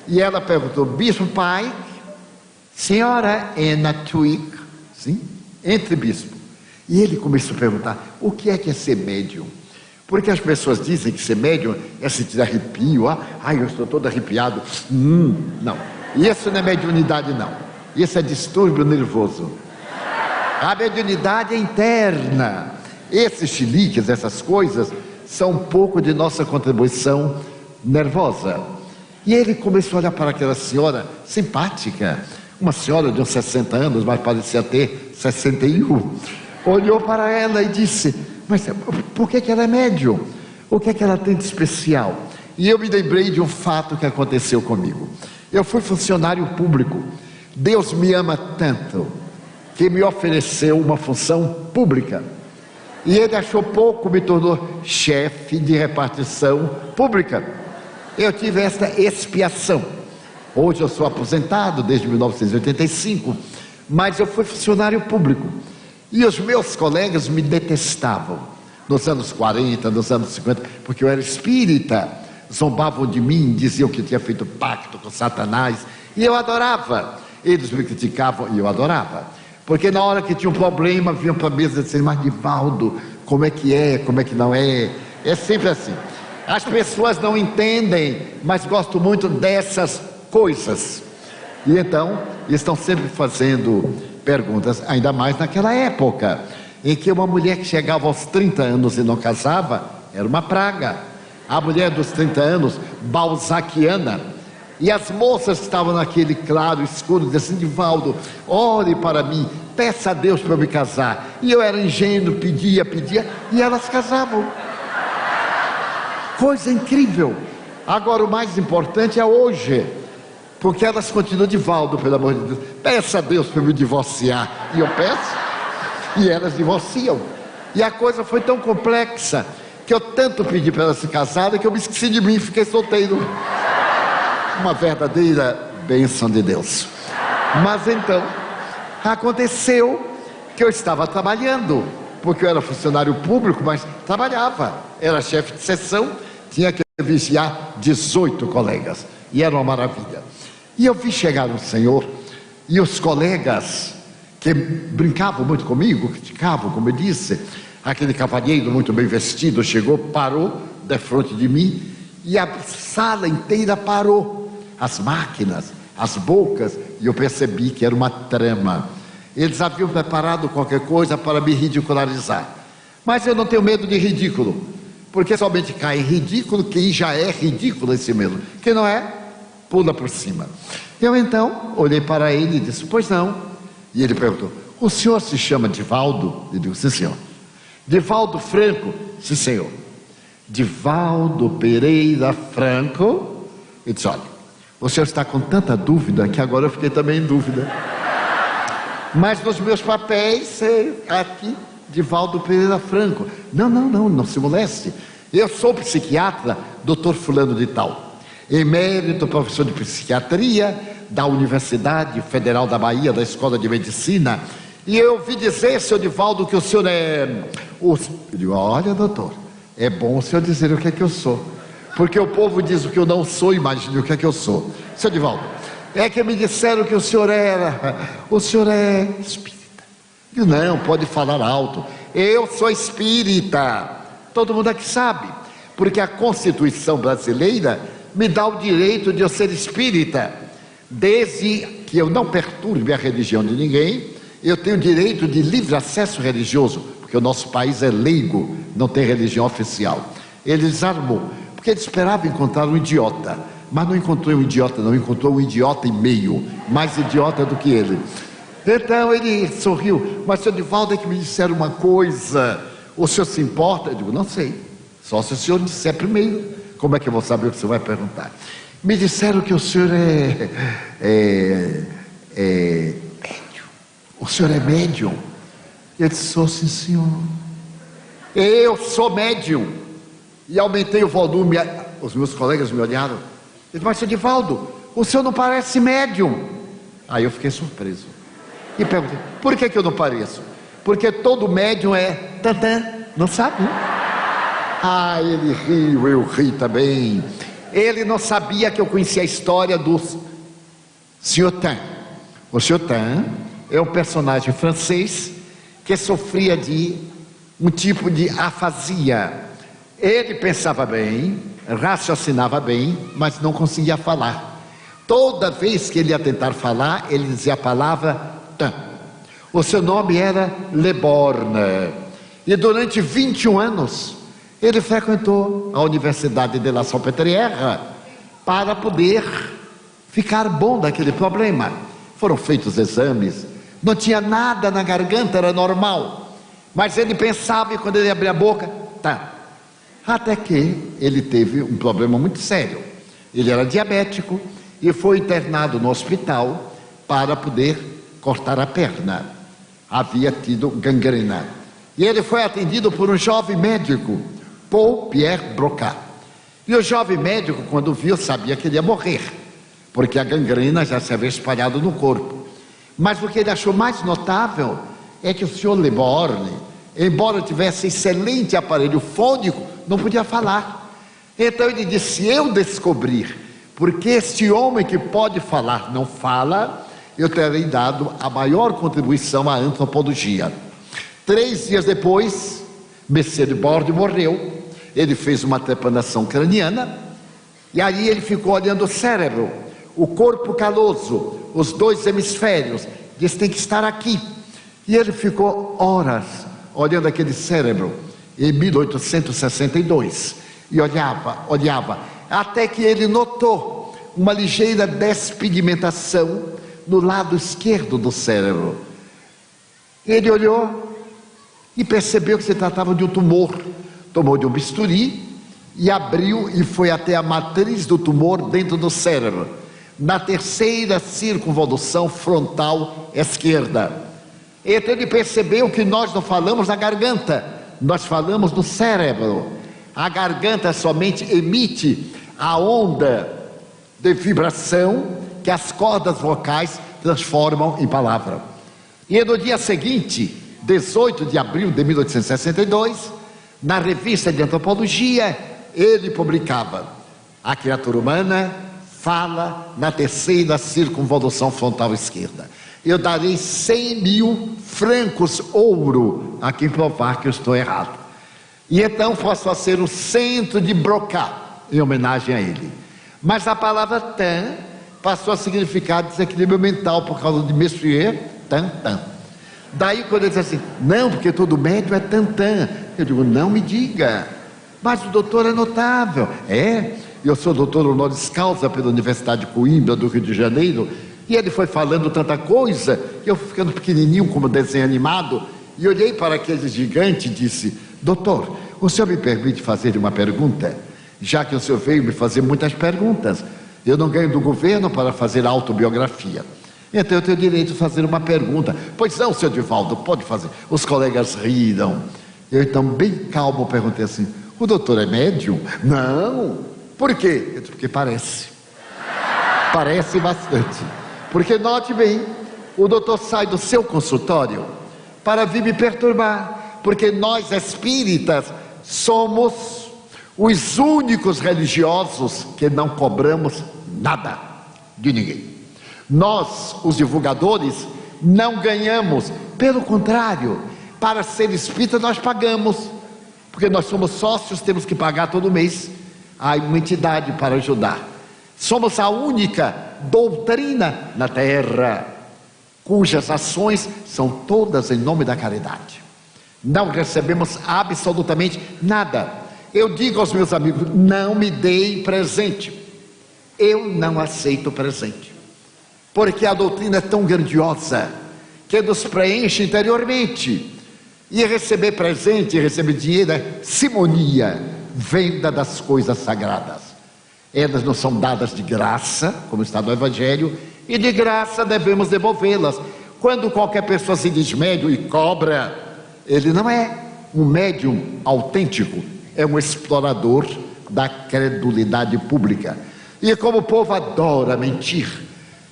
e ela perguntou: bispo Pike, senhora Anna Twigg? Sim, entre bispo. E ele começou a perguntar, o que é ser médium? Porque as pessoas dizem que ser médium é sentir arrepio, eu estou todo arrepiado. Não, isso não é mediunidade não, isso é distúrbio nervoso. A mediunidade é interna. Esses chiliques, essas coisas, são um pouco de nossa contribuição nervosa. E ele começou a olhar para aquela senhora simpática, uma senhora de uns 60 anos, mas parecia ter 61. Olhou para ela e disse, mas por que ela é médium? O que ela tem de especial? E eu me lembrei de um fato que aconteceu comigo. Eu fui funcionário público. Deus me ama tanto que me ofereceu uma função pública. E ele achou pouco, me tornou chefe de repartição pública. Eu tive esta expiação. Hoje eu sou aposentado desde 1985, mas eu fui funcionário público. E os meus colegas me detestavam, nos anos 40, nos anos 50, porque eu era espírita. Zombavam de mim, diziam que eu tinha feito pacto com Satanás, e eu adorava. Eles me criticavam e eu adorava. Porque na hora que tinha um problema, vinham para a mesa e diziam, mas Divaldo, como é que não é? É sempre assim. As pessoas não entendem, mas gostam muito dessas coisas. E então, estão sempre fazendo perguntas, ainda mais naquela época, em que uma mulher que chegava aos 30 anos e não casava, era uma praga. A mulher dos 30 anos, balzaquiana. E as moças que estavam naquele claro escuro, diziam assim, Divaldo, ore para mim, peça a Deus para eu me casar. E eu era ingênuo, pedia, e elas casavam. Coisa incrível. Agora o mais importante é hoje, porque elas continuam, Divaldo, pelo amor de Deus, peça a Deus para eu me divorciar. E eu peço, e elas divorciam. E a coisa foi tão complexa, que eu tanto pedi para elas se casarem, que eu me esqueci de mim e fiquei solteiro. Uma verdadeira bênção de Deus. Mas então, aconteceu que eu estava trabalhando, porque eu era funcionário público, mas trabalhava, era chefe de seção, tinha que vigiar 18 colegas, e era uma maravilha. E eu vi chegar um senhor, e os colegas que brincavam muito comigo, criticavam, como eu disse, aquele cavalheiro muito bem vestido chegou, parou defronte de mim, e a sala inteira parou, as máquinas, as bocas, e eu percebi que era uma trama. Eles haviam preparado qualquer coisa para me ridicularizar, mas eu não tenho medo de ridículo, porque somente cai em ridículo quem já é ridículo em si mesmo, quem não é, pula por cima. Eu então olhei para ele e disse, pois não. E ele perguntou, o senhor se chama Divaldo? Eu digo, sim senhor. Divaldo Franco? Sim senhor. Divaldo Pereira Franco? Eu disse, olha, o senhor está com tanta dúvida que agora eu fiquei também em dúvida. Mas nos meus papéis, aqui, Divaldo Pereira Franco. Não se moleste. Eu sou psiquiatra, doutor fulano de tal, emérito professor de psiquiatria da Universidade Federal da Bahia, da Escola de Medicina, e eu ouvi dizer, senhor Divaldo, que o senhor é... Eu digo, olha, doutor, é bom o senhor dizer o que é que eu sou, porque o povo diz o que eu não sou, imagine o que é que eu sou. Senhor Divaldo, é que me disseram que o senhor é espírita. Eu, não, pode falar alto, eu sou espírita, todo mundo aqui sabe, porque a Constituição brasileira me dá o direito de eu ser espírita, desde que eu não perturbe a religião de ninguém. Eu tenho direito de livre acesso religioso, porque o nosso país é leigo, não tem religião oficial. Ele desarmou, porque ele esperava encontrar um idiota, mas não encontrou um idiota, não, encontrou um idiota e meio, mais idiota do que ele. Então ele sorriu, mas senhor Divaldo, é que me disseram uma coisa, o senhor se importa? Eu digo, não sei, só se o senhor disser primeiro, como é que eu vou saber o que o senhor vai perguntar? Me disseram que o senhor médium. O senhor é médium? Eu disse, sou sim senhor. Eu sou médium. E aumentei o volume, os meus colegas me olharam. Eu disse, mas senhor Divaldo, o senhor não parece médium. Aí eu fiquei surpreso. E perguntei, por que eu não pareço? Porque todo médium é tantã, não sabe? Ah, ele riu, eu ri também. Ele não sabia que eu conhecia a história do Sr. Tan. O Sr. Tan é um personagem francês que sofria de um tipo de afasia. Ele pensava bem, raciocinava bem, mas não conseguia falar. Toda vez que ele ia tentar falar, ele dizia a palavra tan. O seu nome era Leborgne. E durante 21 anos, ele frequentou a Universidade de La Salpêtrière para poder ficar bom daquele problema. Foram feitos exames, não tinha nada na garganta, era normal. Mas ele pensava e quando ele abria a boca, tá. Até que ele teve um problema muito sério. Ele era diabético e foi internado no hospital para poder cortar a perna. Havia tido gangrena. E ele foi atendido por um jovem médico, Paul Pierre Broca. E o jovem médico, quando viu, sabia que ele ia morrer, porque a gangrena já se havia espalhado no corpo. Mas o que ele achou mais notável é que o senhor Leborgne, embora tivesse excelente aparelho fônico, não podia falar. Então ele disse: se eu descobrir porque este homem que pode falar não fala, eu terei dado a maior contribuição à antropologia. 3 dias depois, Monsieur de Bordes morreu. Ele fez uma trepanação craniana e aí ele ficou olhando o cérebro, o corpo caloso, os 2 hemisférios. Disse: tem que estar aqui. E ele ficou horas olhando aquele cérebro em 1862 e olhava, até que ele notou uma ligeira despigmentação no lado esquerdo do cérebro. Ele olhou e percebeu que se tratava de um tumor. Tomou de um bisturi e abriu e foi até a matriz do tumor dentro do cérebro, na 3ª circunvolução frontal esquerda. Então ele percebeu que nós não falamos na garganta, nós falamos no cérebro. A garganta somente emite a onda de vibração que as cordas vocais transformam em palavra. E no dia seguinte, 18 de abril de 1862, na revista de antropologia, ele publicava: a criatura humana fala na 3ª circunvolução frontal esquerda. Eu darei 100.000 francos ouro a quem provar que eu estou errado. E então passou a ser o centro de Broca, em homenagem a ele. Mas a palavra tan passou a significar desequilíbrio mental por causa de Monsieur Tan. Daí quando ele disse assim: não, porque todo médico é tan. Eu digo: não me diga, mas o doutor é notável. Eu sou doutor honoris causa pela Universidade de Coimbra, do Rio de Janeiro. E ele foi falando tanta coisa, que eu fui ficando pequenininho como desenho animado, e olhei para aquele gigante e disse: doutor, o senhor me permite fazer uma pergunta? Já que o senhor veio me fazer muitas perguntas, eu não ganho do governo para fazer autobiografia, então eu tenho direito de fazer uma pergunta. Pois não, senhor Divaldo, pode fazer. Os colegas riram. Eu então, bem calmo, perguntei assim: o doutor é médium? Não. Por quê? Eu disse: porque parece bastante. Porque note bem, o doutor sai do seu consultório para vir me perturbar, porque nós espíritas somos os únicos religiosos que não cobramos nada de ninguém. Nós, os divulgadores, não ganhamos. Pelo contrário, para ser espírita nós pagamos, porque nós somos sócios, temos que pagar todo mês a uma entidade para ajudar. Somos a única doutrina na Terra cujas ações são todas em nome da caridade. Não recebemos absolutamente nada. Eu digo aos meus amigos: não me deem presente. Eu não aceito presente, porque a doutrina é tão grandiosa que nos preenche interiormente. E receber presente, receber dinheiro é simonia, venda das coisas sagradas. Elas não são dadas de graça, como está no Evangelho, e de graça devemos devolvê-las. Quando qualquer pessoa se diz médium e cobra, ele não é um médium autêntico, é um explorador da credulidade pública. E como o povo adora mentir,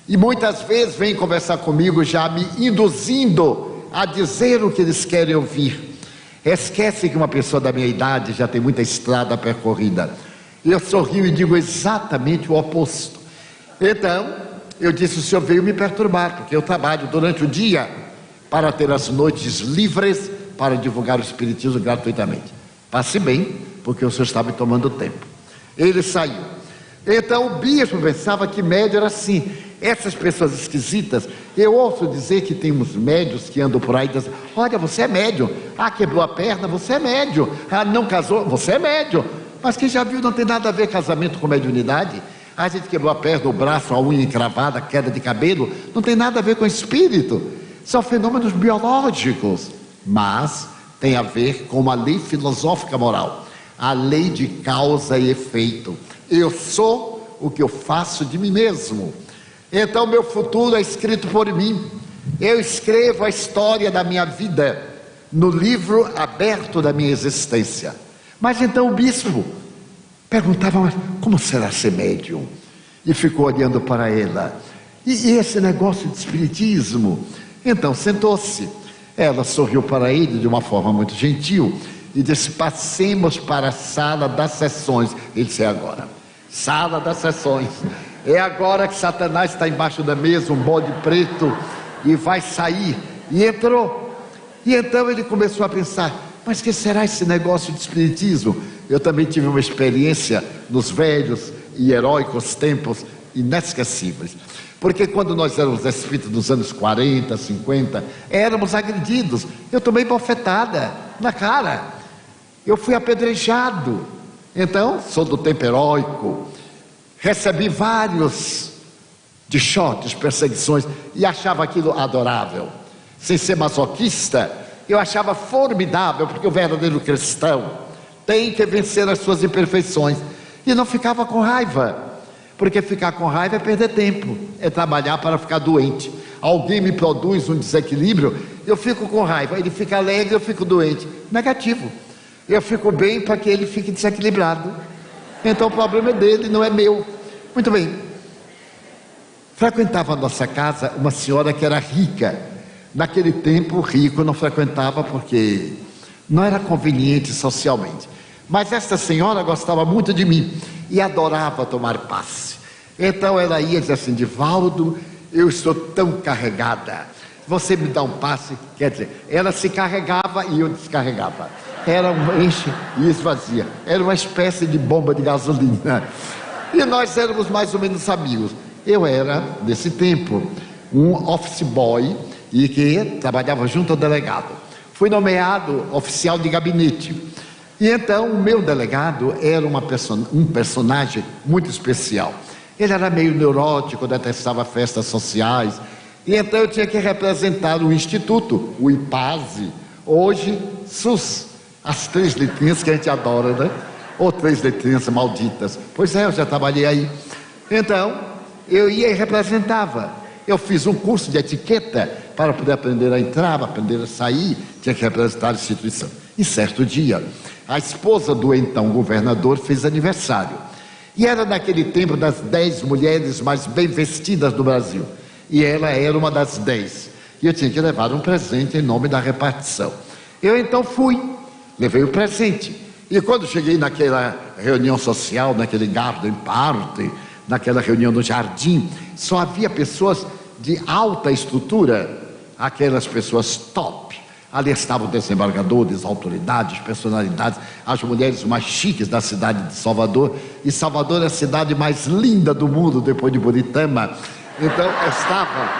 e muitas vezes vem conversar comigo já me induzindo a dizer o que eles querem ouvir, esquece que uma pessoa da minha idade já tem muita estrada percorrida. Eu sorrio e digo exatamente o oposto. Então, eu disse: o senhor veio me perturbar, porque eu trabalho durante o dia para ter as noites livres para divulgar o Espiritismo gratuitamente. Passe bem, porque o senhor está me tomando tempo. Ele saiu. Então o bispo pensava que médio era assim. Essas pessoas esquisitas, eu ouço dizer que tem uns médios que andam por aí dizendo: olha, você é médium. Ah, quebrou a perna, você é médium. Ah, não casou, você é médium. Mas quem já viu, não tem nada a ver casamento com mediunidade. A gente quebrou a perna, o braço, a unha encravada, queda de cabelo, não tem nada a ver com espírito. São fenômenos biológicos, mas tem a ver com uma lei filosófica moral, a lei de causa e efeito. Eu sou o que eu faço de mim mesmo. Então meu futuro é escrito por mim. Eu escrevo a história da minha vida no livro aberto da minha existência. Mas então o bispo perguntava: mas como será ser médium? E ficou olhando para ela. E esse negócio de espiritismo? Então sentou-se. Ela sorriu para ele de uma forma muito gentil e disse: passemos para a sala das sessões. Ele disse: é agora. Sala das sessões. É agora que Satanás está embaixo da mesa, um bode preto, e vai sair. E entrou. E então ele começou a pensar: mas que será esse negócio de espiritismo? Eu também tive uma experiência nos velhos e heróicos tempos inesquecíveis. Porque quando nós éramos espíritas nos anos 40, 50, éramos agredidos. Eu tomei bofetada na cara. Eu fui apedrejado. Então, sou do tempo heróico. Recebi vários de choques, perseguições, e achava aquilo adorável. Sem ser masoquista, eu achava formidável, porque o verdadeiro cristão tem que vencer as suas imperfeições. E não ficava com raiva, porque ficar com raiva é perder tempo, é trabalhar para ficar doente. Alguém me produz um desequilíbrio, eu fico com raiva, ele fica alegre, eu fico doente. Negativo. Eu fico bem para que ele fique desequilibrado. Então o problema é dele, não é meu. Muito bem. Frequentava a nossa casa uma senhora que era rica. Naquele tempo, rico não frequentava porque não era conveniente socialmente. Mas esta senhora gostava muito de mim e adorava tomar passe. Então ela ia dizer assim: Divaldo, eu estou tão carregada, você me dá um passe? Quer dizer, ela se carregava e eu descarregava. Era um enche e esvazia. Era uma espécie de bomba de gasolina. E nós éramos mais ou menos amigos. Eu era, nesse tempo, um office boy e que trabalhava junto ao delegado. Fui nomeado oficial de gabinete. E então o meu delegado era um personagem muito especial. Ele era meio neurótico, detestava festas sociais. E então eu tinha que representar o instituto, o IPASE, hoje SUS. As 3 letrinhas que a gente adora, né? Ou 3 letrinhas malditas. Pois é, eu já trabalhei aí. Então, eu ia e representava. Eu fiz um curso de etiqueta para poder aprender a entrar, aprender a sair. Tinha que representar a instituição. E certo dia, a esposa do então governador fez aniversário. E era naquele tempo das 10 mulheres mais bem vestidas do Brasil. E ela era uma das 10. E eu tinha que levar um presente em nome da repartição. Eu então fui. Levei o presente. E quando cheguei naquela reunião social, naquele garden party, naquela reunião no jardim, só havia pessoas de alta estrutura, aquelas pessoas top. Ali estavam desembargadores, autoridades, personalidades, as mulheres mais chiques da cidade de Salvador. E Salvador é a cidade mais linda do mundo, depois de Buritama. Então estava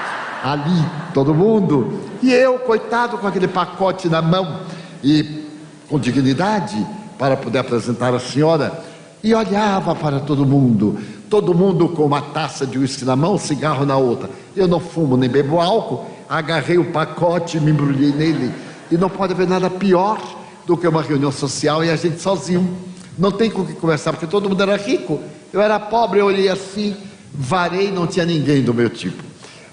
ali todo mundo. E eu, coitado, com aquele pacote na mão e com dignidade, para poder apresentar a senhora, e olhava para todo mundo com uma taça de uísque na mão, cigarro na outra. Eu não fumo nem bebo álcool, agarrei o pacote e me embrulhei nele. E não pode haver nada pior do que uma reunião social e a gente sozinho. Não tem com o que conversar, porque todo mundo era rico. Eu era pobre, eu olhei assim, varei, não tinha ninguém do meu tipo.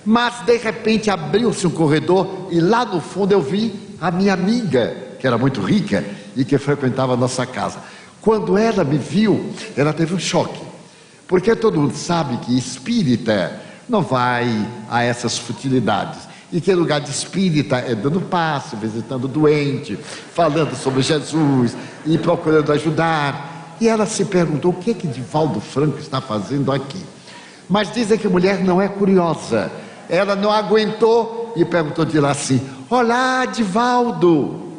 Mas de repente abriu-se um corredor e lá no fundo eu vi a minha amiga, que era muito rica e que frequentava a nossa casa. Quando ela me viu, ela teve um choque, porque todo mundo sabe que espírita não vai a essas futilidades, e que lugar de espírita é dando passe, visitando doente, falando sobre Jesus e procurando ajudar. E ela se perguntou: o que Divaldo Franco está fazendo aqui? Mas dizem que mulher não é curiosa. Ela não aguentou e perguntou de lá assim: olá, Divaldo.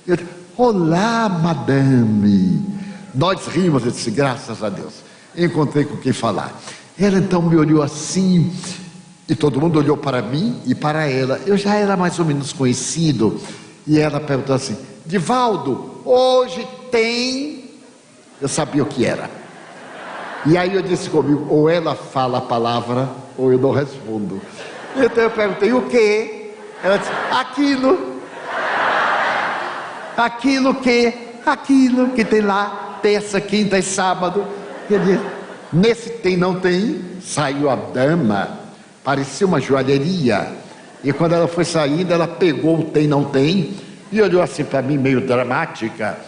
Eu disse: olá, madame. Nós rimos. Eu disse: graças a Deus, encontrei com quem falar. Ela então me olhou assim, e todo mundo olhou para mim e para ela. Eu já era mais ou menos conhecido. E ela perguntou assim: Divaldo, hoje tem... Eu sabia o que era. E aí eu disse comigo: ou ela fala a palavra, ou eu não respondo. Então eu perguntei: o quê? Ela disse: aquilo. Aquilo que tem lá, terça, quinta e sábado. Quer dizer, nesse tem, não tem, saiu a dama, parecia uma joalheria. E quando ela foi saindo, ela pegou o tem, não tem, e olhou assim para mim, meio dramática,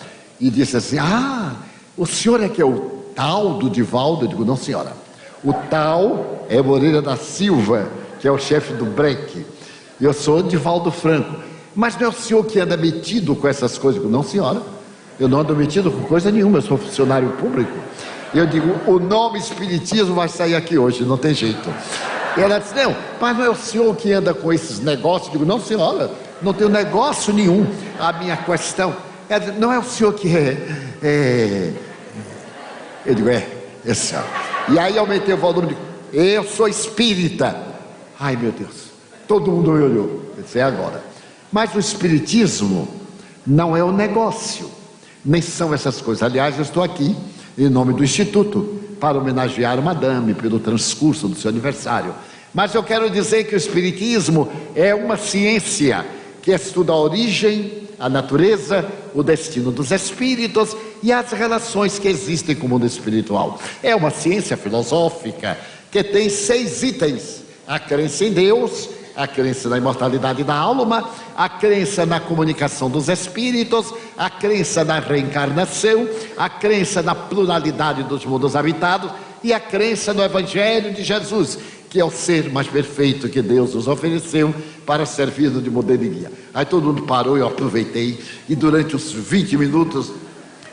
e disse assim: ah, o senhor é que é o tal do Divaldo? Eu digo: não, senhora, o tal é Moreira da Silva, que é o chefe do breque. Eu sou Divaldo Franco. Mas não é o senhor que anda metido com essas coisas? Eu digo: não, senhora, eu não ando metido com coisa nenhuma, eu sou funcionário público. Eu digo: o nome espiritismo vai sair aqui hoje, não tem jeito. E ela disse: não, mas não é o senhor que anda com esses negócios? Eu digo: não, senhora, não tenho negócio nenhum. A minha questão é: não é o senhor que Eu digo: é senhor. E aí aumentei o volume e digo: eu sou espírita. Ai, meu Deus, todo mundo me olhou. Eu disse: é agora. Mas o espiritismo não é o negócio, nem são essas coisas. Aliás, eu estou aqui em nome do Instituto para homenagear a madame pelo transcurso do seu aniversário. Mas eu quero dizer que o espiritismo é uma ciência que estuda a origem, a natureza, o destino dos espíritos e as relações que existem com o mundo espiritual. É uma ciência filosófica que tem 6 itens: a crença em Deus, a crença na imortalidade da alma, a crença na comunicação dos espíritos, a crença na reencarnação, a crença na pluralidade dos mundos habitados e a crença no Evangelho de Jesus, que é o ser mais perfeito que Deus nos ofereceu para servir de modelo e guia. Aí todo mundo parou, eu aproveitei e durante os 20 minutos,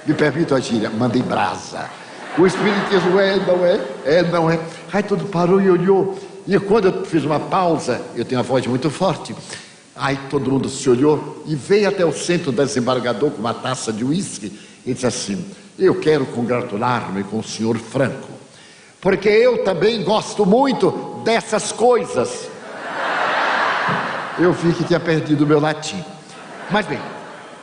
me permito a gíria, mandei brasa. O espiritismo não é. Aí todo mundo parou e olhou. E quando eu fiz uma pausa, eu tenho a voz muito forte, aí todo mundo se olhou e veio até o centro do desembargador com uma taça de uísque e disse assim: eu quero congratular-me com o senhor Franco, porque eu também gosto muito dessas coisas. Eu vi que tinha perdido o meu latim. Mas bem,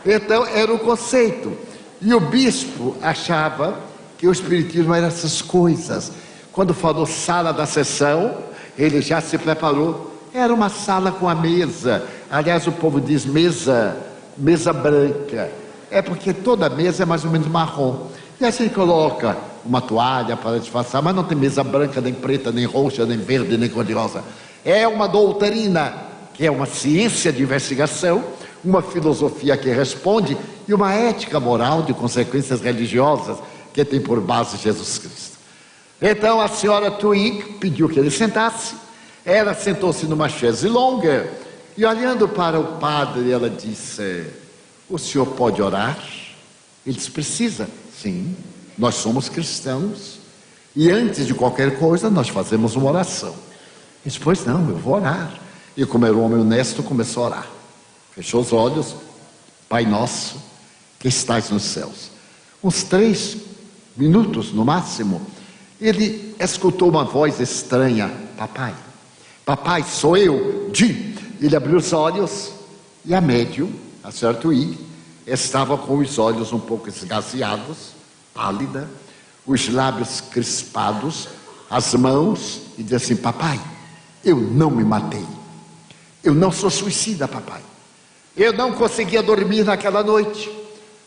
então era o conceito. E o bispo achava que o espiritismo era essas coisas. Quando falou sala da sessão, ele já se preparou. Era uma sala com a mesa. Aliás, o povo diz mesa branca. É porque toda mesa é mais ou menos marrom. E assim coloca uma toalha para disfarçar, mas não tem mesa branca, nem preta, nem roxa, nem verde, nem cor-de-rosa. É uma doutrina, que é uma ciência de investigação, uma filosofia que responde e uma ética moral de consequências religiosas que tem por base Jesus Cristo. Então a senhora Twig pediu que ele sentasse. Ela sentou-se numa chaise longa e olhando para o padre ela disse: o senhor pode orar? Ele disse: precisa. Sim, nós somos cristãos e antes de qualquer coisa nós fazemos uma oração. Ele disse: pois não, eu vou orar. E como era um homem honesto, começou a orar. Fechou os olhos. Pai nosso que estás nos céus. Uns 3 minutos no máximo, ele escutou uma voz estranha: papai, papai, sou eu, Jim. Ele abriu os olhos e a médium, a senhora Twig, estava com os olhos um pouco esgazeados, pálida, os lábios crispados, as mãos, e disse assim: papai, eu não me matei, eu não sou suicida, papai, eu não conseguia dormir naquela noite,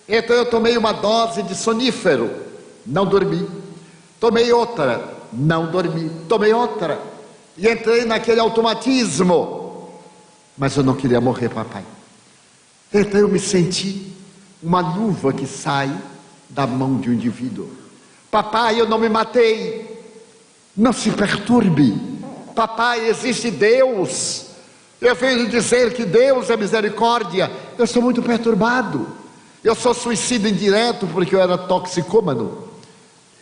então eu tomei uma dose de sonífero, não dormi. Tomei outra, não dormi. Tomei outra e entrei naquele automatismo. Mas eu não queria morrer, papai. Então eu me senti uma luva que sai da mão de um indivíduo. Papai, eu não me matei. Não se perturbe. Papai, existe Deus. Eu venho dizer que Deus é misericórdia. Eu sou muito perturbado. Eu sou suicida indireto porque eu era toxicômano.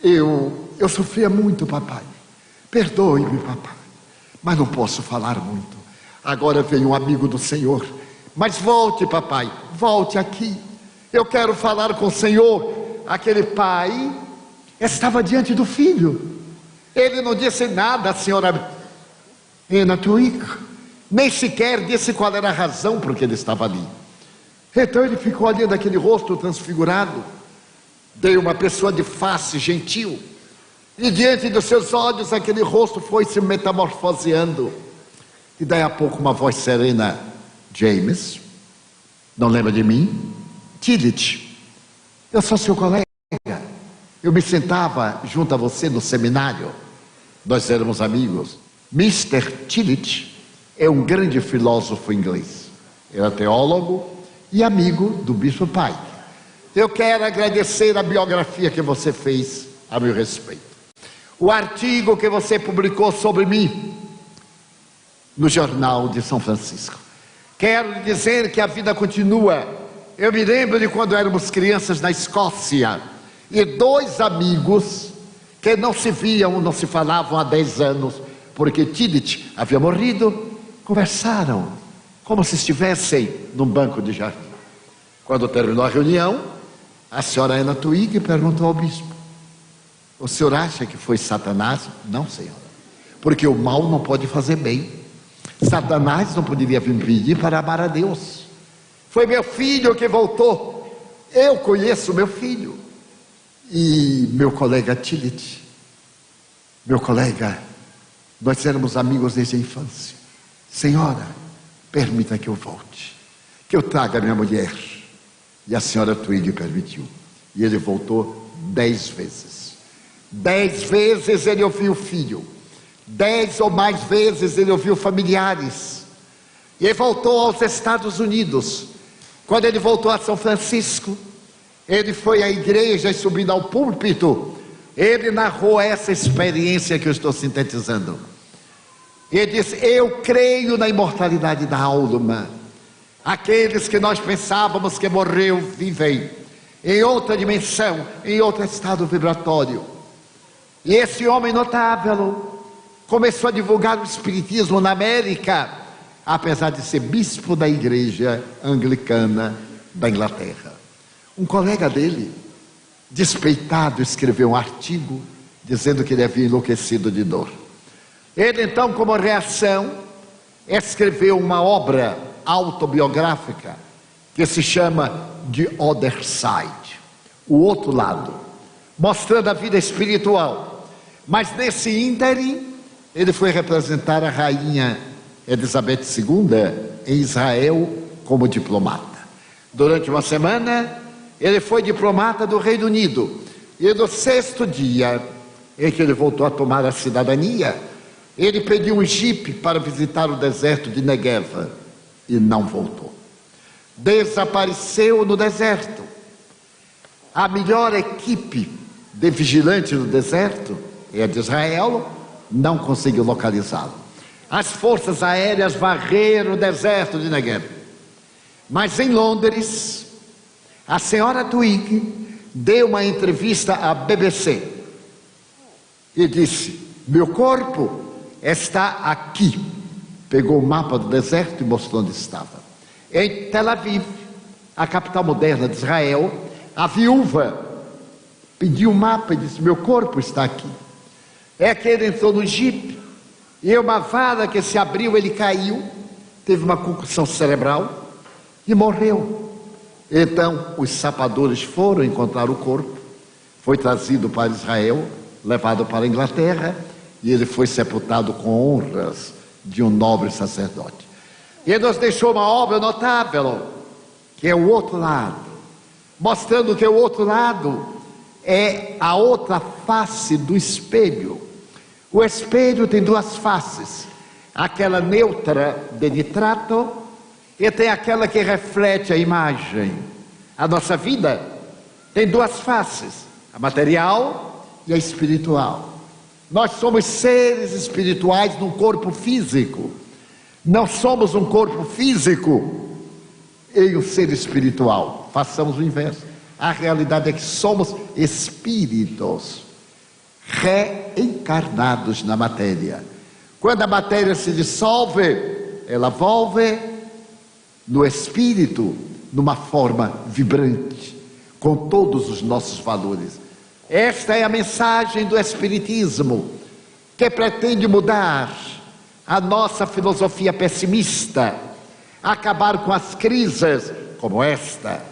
Eu sofria muito, papai. Perdoe-me, papai, mas não posso falar muito. Agora vem um amigo do Senhor. Mas volte, papai, volte aqui. Eu quero falar com o Senhor. Aquele pai estava diante do filho. Ele não disse nada, a senhora Anna Twigg, nem sequer disse qual era a razão por que ele estava ali. Então ele ficou olhando aquele rosto transfigurado. Dei uma pessoa de face gentil, e diante dos seus olhos aquele rosto foi se metamorfoseando. E daí a pouco uma voz serena: James, não lembra de mim? Tillich, eu sou seu colega. Eu me sentava junto a você no seminário. Nós éramos amigos. Mr. Tillich é um grande filósofo inglês. Era teólogo e amigo do Bispo Pike. Eu quero agradecer a biografia que você fez a meu respeito. O artigo que você publicou sobre mim no Jornal de São Francisco. Quero lhe dizer que a vida continua. Eu me lembro de quando éramos crianças na Escócia, e dois amigos que não se viam, não se falavam há 10 anos, porque Tillich havia morrido, conversaram como se estivessem num banco de jardim. Quando terminou a reunião, a senhora Anna Twigg perguntou ao bispo: o senhor acha que foi Satanás? Não, senhora, porque o mal não pode fazer bem. Satanás não poderia vir pedir para amar a Deus. Foi meu filho que voltou. Eu conheço meu filho. E meu colega Tillich, meu colega, nós éramos amigos desde a infância. Senhora, permita que eu volte, que eu traga minha mulher. E a senhora Twigg permitiu. E ele voltou 10 vezes. 10 vezes ele ouviu o filho. 10 ou mais vezes ele ouviu familiares. E ele voltou aos Estados Unidos. Quando ele voltou a São Francisco, ele foi à igreja e, subindo ao púlpito, ele narrou essa experiência que eu estou sintetizando. Ele disse: eu creio na imortalidade da alma. Aqueles que nós pensávamos que morreu vivem em outra dimensão, em outro estado vibratório. E esse homem notável começou a divulgar o espiritismo na América, apesar de ser bispo da igreja anglicana da Inglaterra. Um colega dele, despeitado, escreveu um artigo dizendo que ele havia enlouquecido de dor. Ele então, como reação, escreveu uma obra autobiográfica que se chama The Other Side, o outro lado, mostrando a vida espiritual. Mas nesse ínterim, ele foi representar a rainha Elizabeth II em Israel como diplomata. Durante uma semana, ele foi diplomata do Reino Unido. E no 6º dia em que ele voltou a tomar a cidadania, ele pediu um jipe para visitar o deserto de Negev e não voltou. Desapareceu no deserto. A melhor equipe de vigilante do deserto é a de Israel, não conseguiu localizá-lo. As forças aéreas varreram o deserto de Negev. Mas em Londres, a senhora Twigg deu uma entrevista à BBC e disse: meu corpo está aqui. Pegou o mapa do deserto e mostrou onde estava. Em Tel Aviv, a capital moderna de Israel, a viúva pediu o mapa e disse: meu corpo está aqui. É que ele entrou no jipe e uma vara que se abriu, ele caiu, teve uma concussão cerebral e morreu. Então os sapadores foram encontrar o corpo, foi trazido para Israel, levado para a Inglaterra, e ele foi sepultado com honras de um nobre sacerdote. E ele nos deixou uma obra notável, que é o outro lado, mostrando que o outro lado é a outra face do espelho. O espelho tem duas faces, aquela neutra de nitrato e tem aquela que reflete a imagem. A nossa vida tem duas faces, a material e a espiritual. Nós somos seres espirituais num corpo físico. Não somos um corpo físico em um ser espiritual. Façamos o inverso. A realidade é que somos espíritos reencarnados na matéria. Quando a matéria se dissolve, ela volve no espírito, numa forma vibrante, com todos os nossos valores. Esta é a mensagem do Espiritismo, que pretende mudar a nossa filosofia pessimista, acabar com as crises como esta.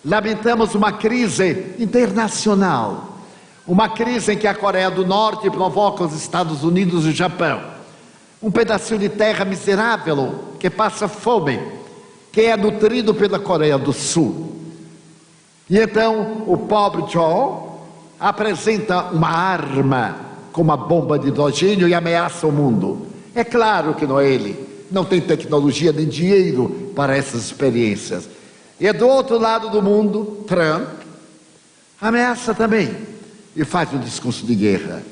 Lamentamos uma crise internacional, uma crise em que a Coreia do Norte provoca os Estados Unidos e o Japão, um pedacinho de terra miserável que passa fome, que é nutrido pela Coreia do Sul. E então o pobre Joe apresenta uma arma com uma bomba de hidrogênio e ameaça o mundo. É claro que não é ele, não tem tecnologia nem dinheiro para essas experiências. E do outro lado do mundo, Trump ameaça também e faz um discurso de guerra.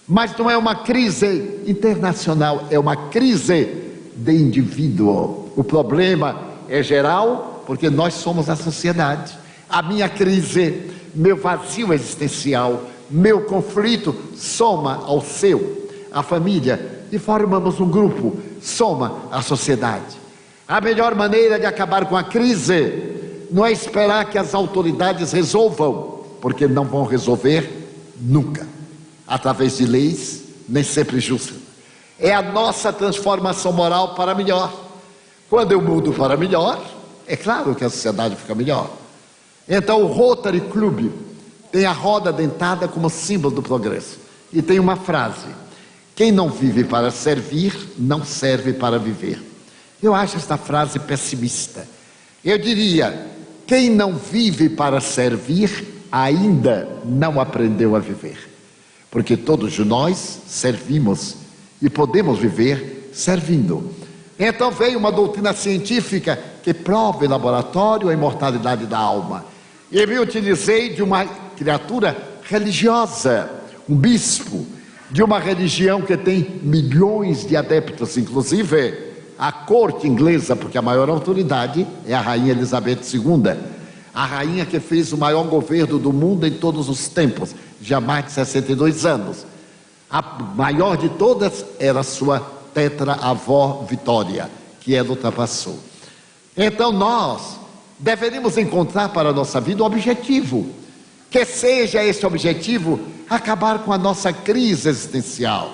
Mas não é uma crise internacional, é uma crise de indivíduo. O problema é geral, porque nós somos a sociedade. A minha crise, meu vazio existencial, meu conflito soma ao seu, a família, e formamos um grupo, soma a sociedade. A melhor maneira de acabar com a crise não é esperar que as autoridades resolvam, porque não vão resolver nunca, através de leis nem sempre justas. É a nossa transformação moral para melhor. Quando eu mudo para melhor, é claro que a sociedade fica melhor. Então o Rotary Club tem a roda dentada como símbolo do progresso. E tem uma frase: quem não vive para servir, não serve para viver. Eu acho esta frase pessimista. Eu diria: quem não vive para servir, ainda não aprendeu a viver. Porque todos nós servimos e podemos viver servindo. Então veio uma doutrina científica que prova em laboratório a imortalidade da alma. E me utilizei de uma criatura religiosa, um bispo, de uma religião que tem milhões de adeptos, inclusive a corte inglesa, porque a maior autoridade é a rainha Elizabeth II, a rainha que fez o maior governo do mundo em todos os tempos, já mais de 62 anos. A maior de todas era a sua tetra-avó Vitória, que ela ultrapassou. Então nós deveríamos encontrar para a nossa vida um objetivo, que seja esse objetivo acabar com a nossa crise existencial.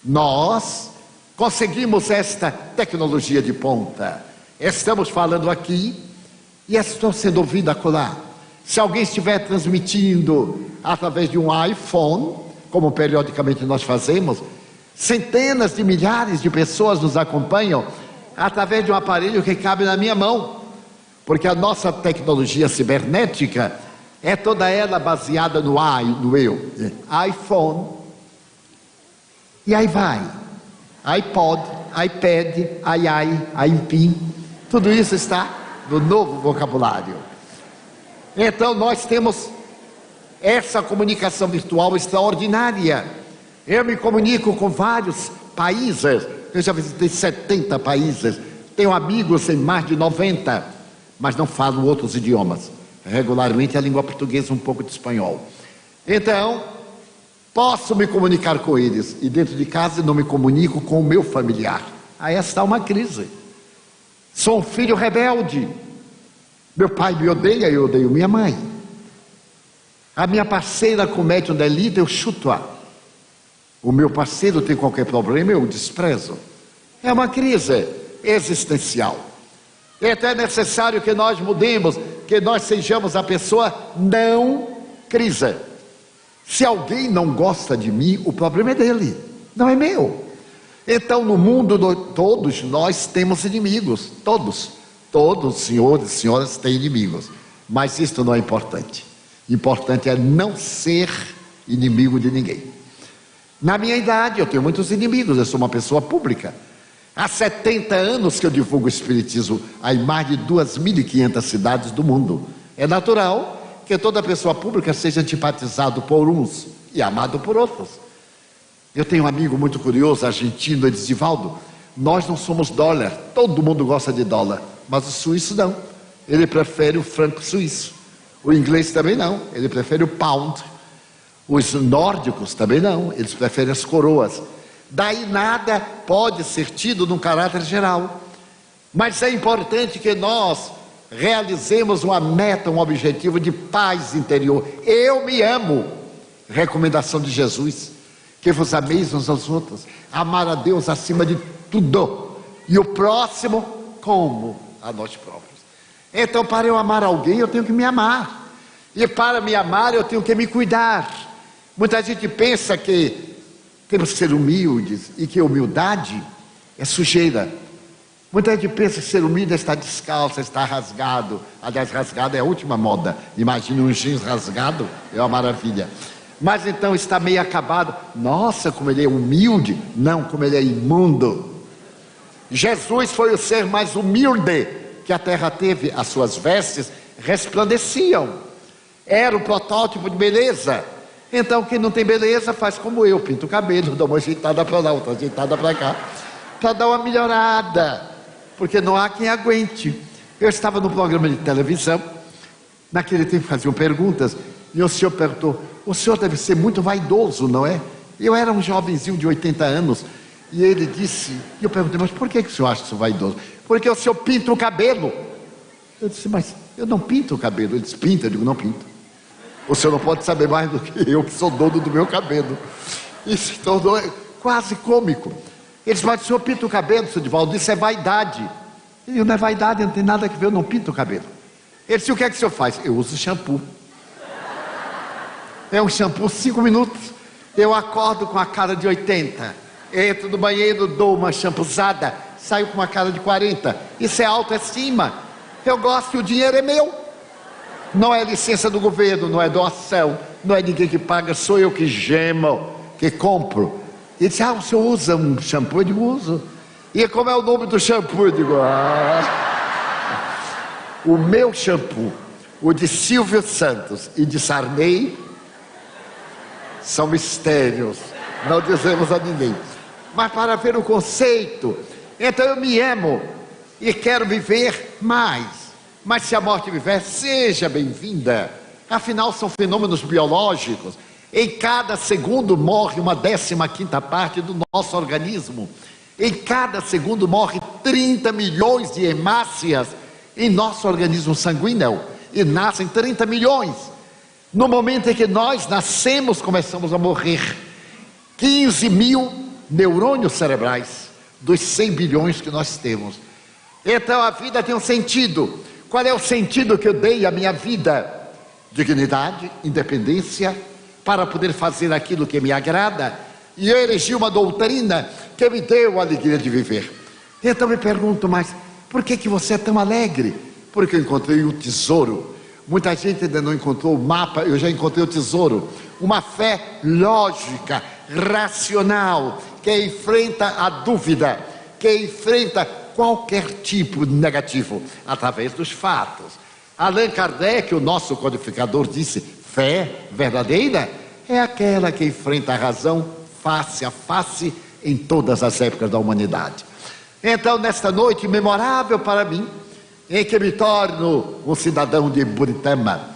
Nós conseguimos esta tecnologia de ponta, estamos falando aqui e estou sendo ouvido acolá. Se alguém estiver transmitindo através de um iPhone, como periodicamente nós fazemos, centenas de milhares de pessoas nos acompanham através de um aparelho que cabe na minha mão, porque a nossa tecnologia cibernética é toda ela baseada no eu, iPhone, e aí vai, iPod, iPad, enfim, tudo isso está no novo vocabulário. Então nós temos essa comunicação virtual extraordinária. Eu me comunico com vários países, eu já visitei 70 países, tenho amigos em mais de 90, mas não falo outros idiomas. Regularmente a língua portuguesa, um pouco de espanhol. Então, posso me comunicar com eles, e dentro de casa não me comunico com o meu familiar. Aí está uma crise. Sou um filho rebelde. Meu pai me odeia, eu odeio minha mãe. A minha parceira comete um delito, eu chuto-a. O meu parceiro tem qualquer problema, eu o desprezo. É uma crise existencial. Então é necessário que nós mudemos, que nós sejamos a pessoa não crise. Se alguém não gosta de mim, o problema é dele, não é meu. Então no mundo todos nós temos inimigos, todos, senhores e senhoras têm inimigos, mas isso não é importante. Importante é não ser inimigo de ninguém. Na minha idade eu tenho muitos inimigos, eu sou uma pessoa pública. Há 70 anos que eu divulgo o Espiritismo em mais de 2.500 cidades do mundo. É natural que toda pessoa pública seja antipatizado por uns e amado por outros. Eu tenho um amigo muito curioso, argentino, ele diz: Divaldo, nós não somos dólar, todo mundo gosta de dólar, mas o suíço não, ele prefere o franco suíço. O inglês também não, ele prefere o pound. Os nórdicos também não, eles preferem as coroas. Daí nada pode ser tido num caráter geral. Mas é importante que nós realizemos uma meta, um objetivo de paz interior. Eu me amo. Recomendação de Jesus. Que vos ameis uns aos outros. Amar a Deus acima de tudo. E o próximo como a nós próprios. Então, para eu amar alguém, eu tenho que me amar. E para me amar, eu tenho que me cuidar. Muita gente pensa que temos que ser humildes e que humildade é sujeira. Muita gente pensa que ser humilde é estar descalço, é estar rasgado. Aliás, rasgado é a última moda. Imagina um jeans rasgado, é uma maravilha. Mas então está meio acabado. Nossa, como ele é humilde. Não, como ele é imundo. Jesus foi o ser mais humilde que a terra teve. As suas vestes resplandeciam. Era o protótipo de beleza. Então quem não tem beleza faz como eu, pinta o cabelo, dá uma ajeitada para lá, outra ajeitada para cá, para dar uma melhorada, porque não há quem aguente. Eu estava no programa de televisão, naquele tempo faziam perguntas, e o senhor perguntou: o senhor deve ser muito vaidoso, não é? Eu era um jovenzinho de 80 anos, e ele disse, e eu perguntei: mas por que o senhor acha que sou vaidoso? Porque o senhor pinta o cabelo. Eu disse: mas eu não pinto o cabelo. Ele disse: pinta. Eu digo: não pinto. O senhor não pode saber mais do que eu, que sou dono do meu cabelo. Isso se tornou quase cômico. Ele disse: mas o senhor pinta o cabelo, senhor Divaldo? Isso é vaidade. E eu: não é vaidade, não tem nada a ver, eu não pinto o cabelo. Ele disse: o que é que o senhor faz? Eu uso shampoo. É um shampoo 5 minutos. Eu acordo com a cara de 80. Entro no banheiro, dou uma shampoozada, saio com uma cara de 40. Isso é autoestima. Eu gosto que o dinheiro é meu. Não é licença do governo, não é doação, não é ninguém que paga, sou eu que gemo, que compro. Ele disse: o senhor usa um shampoo? Eu digo: uso. E como é o nome do shampoo? Eu digo: o meu shampoo, o de Silvio Santos e de Sarney, são mistérios, não dizemos a ninguém. Mas para ver o conceito, então eu me amo e quero viver mais. Mas se a morte vier, seja bem-vinda. Afinal, são fenômenos biológicos. Em cada segundo morre uma 15ª parte do nosso organismo. Em cada segundo morre 30 milhões de hemácias em nosso organismo sanguíneo. E nascem 30 milhões. No momento em que nós nascemos, começamos a morrer. 15 mil neurônios cerebrais dos 100 bilhões que nós temos. Então a vida tem um sentido. Qual é o sentido que eu dei à minha vida? Dignidade, independência, para poder fazer aquilo que me agrada. E eu elegi uma doutrina que me deu a alegria de viver. Então me pergunto: mas por que você é tão alegre? Porque eu encontrei o tesouro. Muita gente ainda não encontrou o mapa, eu já encontrei o tesouro. Uma fé lógica, racional, que enfrenta a dúvida, que enfrenta qualquer tipo de negativo, através dos fatos. Allan Kardec, o nosso codificador, disse: fé verdadeira é aquela que enfrenta a razão face a face em todas as épocas da humanidade. Então, nesta noite memorável para mim, em que me torno um cidadão de Buritama,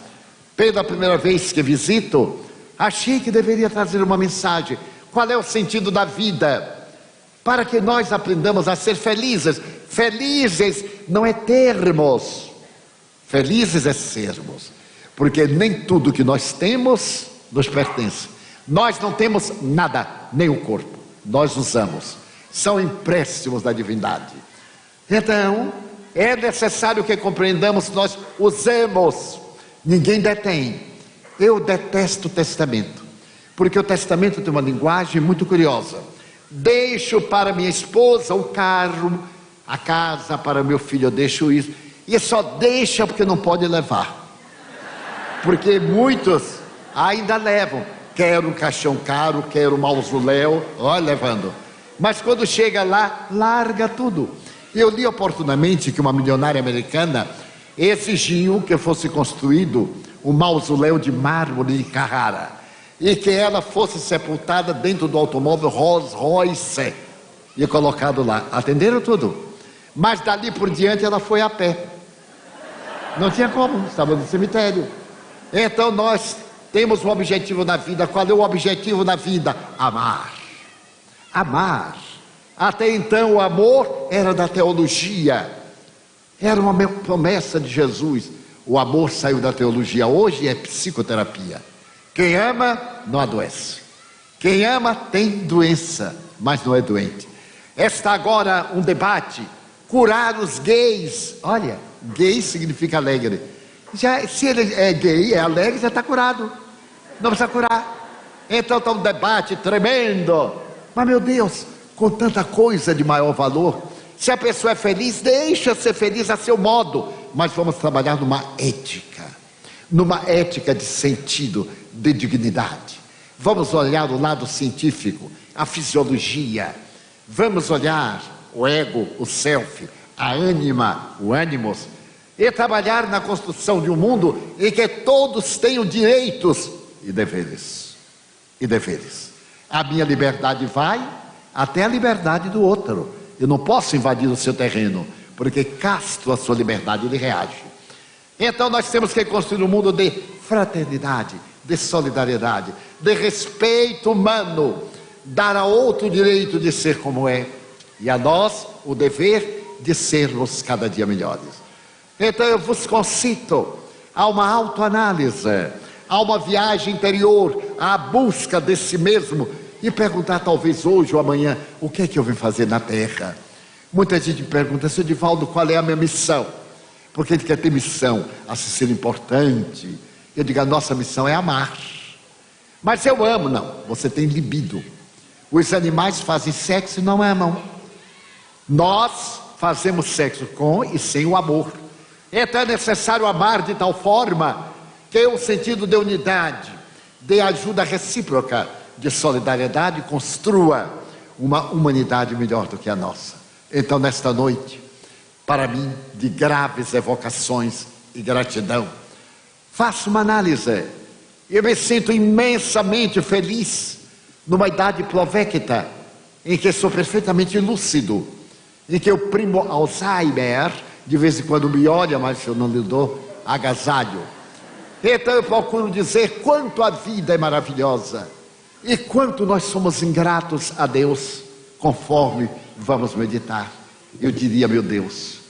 pela primeira vez que visito, achei que deveria trazer uma mensagem. Qual é o sentido da vida? Para que nós aprendamos a ser felizes. Felizes não é termos, felizes é sermos, porque nem tudo que nós temos nos pertence. Nós não temos nada, nem o corpo, nós usamos, são empréstimos da divindade. Então é necessário que compreendamos que nós usemos, ninguém detém. Eu detesto o testamento, porque o testamento tem uma linguagem muito curiosa. Deixo para minha esposa o carro, a casa, para meu filho eu deixo isso, e só deixa porque não pode levar, porque muitos ainda levam. Quero um caixão caro, quero um mausoléu, olha, levando, mas quando chega lá, larga tudo. Eu li oportunamente que uma milionária americana exigiu que fosse construído um mausoléu de mármore de Carrara, e que ela fosse sepultada dentro do automóvel Rolls Royce e colocado lá. Atenderam tudo, mas dali por diante ela foi a pé, não tinha como, estava no cemitério. Então nós temos um objetivo na vida. Qual é o objetivo na vida? Amar. amar. Até então o amor era da teologia, era uma promessa de Jesus. O amor saiu da teologia, hoje é psicoterapia. Quem ama não adoece, quem ama tem doença, mas não é doente. Está agora um debate, curar os gays. Olha, gay significa alegre. Se ele é gay, é alegre, já está curado, não precisa curar. Então está um debate tremendo. Mas meu Deus, com tanta coisa de maior valor, se a pessoa é feliz, deixa ser feliz a seu modo, mas vamos trabalhar numa ética de sentido, de dignidade. Vamos olhar o lado científico, a fisiologia, vamos olhar o ego, o self, a ânima, o ânimos, e trabalhar na construção de um mundo em que todos tenham direitos e deveres. A minha liberdade vai até a liberdade do outro. Eu não posso invadir o seu terreno, porque castro a sua liberdade, ele reage. Então nós temos que construir um mundo de fraternidade, de solidariedade, de respeito humano, dar a outro o direito de ser como é, e a nós o dever de sermos cada dia melhores. Então eu vos concito a uma autoanálise, a uma viagem interior, à busca de si mesmo, e perguntar talvez hoje ou amanhã, o que é que eu vim fazer na terra? Muita gente me pergunta, Sr. Divaldo, qual é a minha missão? Porque ele quer ter missão, a ser importante. Eu digo, a nossa missão é amar. Mas eu amo, não, você tem libido. Os animais fazem sexo e não amam. Nós fazemos sexo com e sem o amor. Então é necessário amar de tal forma que o sentido de unidade, de ajuda recíproca, de solidariedade, construa uma humanidade melhor do que a nossa. Então nesta noite, para mim, de graves evocações e gratidão, faço uma análise. Eu me sinto imensamente feliz numa idade provecta, em que sou perfeitamente lúcido, em que o primo Alzheimer de vez em quando me olha, mas eu não lhe dou agasalho. Então eu procuro dizer quanto a vida é maravilhosa e quanto nós somos ingratos a Deus, conforme vamos meditar. Eu diria, meu Deus,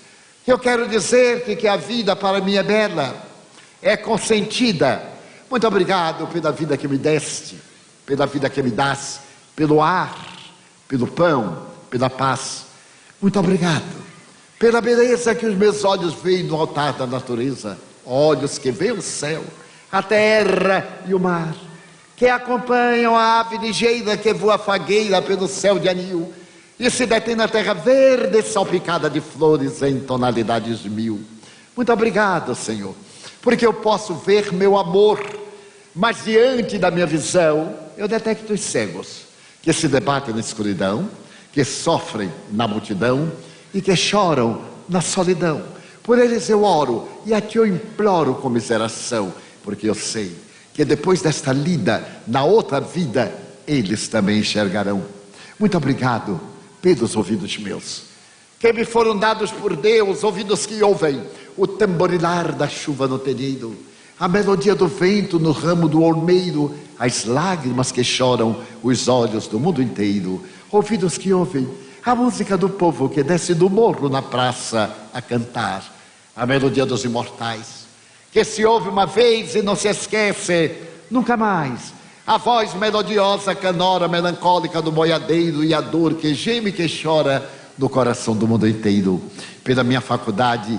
eu quero dizer que a vida para mim é bela, é consentida. Muito obrigado pela vida que me deste, pela vida que me dás, pelo ar, pelo pão, pela paz. Muito obrigado pela beleza que os meus olhos veem no altar da natureza, olhos que veem o céu, a terra e o mar, que acompanham a ave ligeira que voa fagueira pelo céu de anil e se detém na terra verde salpicada de flores em tonalidades mil. Muito obrigado, Senhor, porque eu posso ver meu amor, mas diante da minha visão eu detecto os cegos que se debatem na escuridão, que sofrem na multidão e que choram na solidão. Por eles eu oro e a ti eu imploro comiseração, porque eu sei que depois desta lida, na outra vida, eles também enxergarão. Muito obrigado pelos ouvidos meus, que me foram dados por Deus, ouvidos que ouvem o tamborilar da chuva no telheiro, a melodia do vento no ramo do olmeiro, as lágrimas que choram os olhos do mundo inteiro, ouvidos que ouvem a música do povo que desce do morro na praça a cantar, a melodia dos imortais, que se ouve uma vez e não se esquece nunca mais, a voz melodiosa, canora, melancólica do boiadeiro e a dor que geme e que chora no coração do mundo inteiro. Pela minha faculdade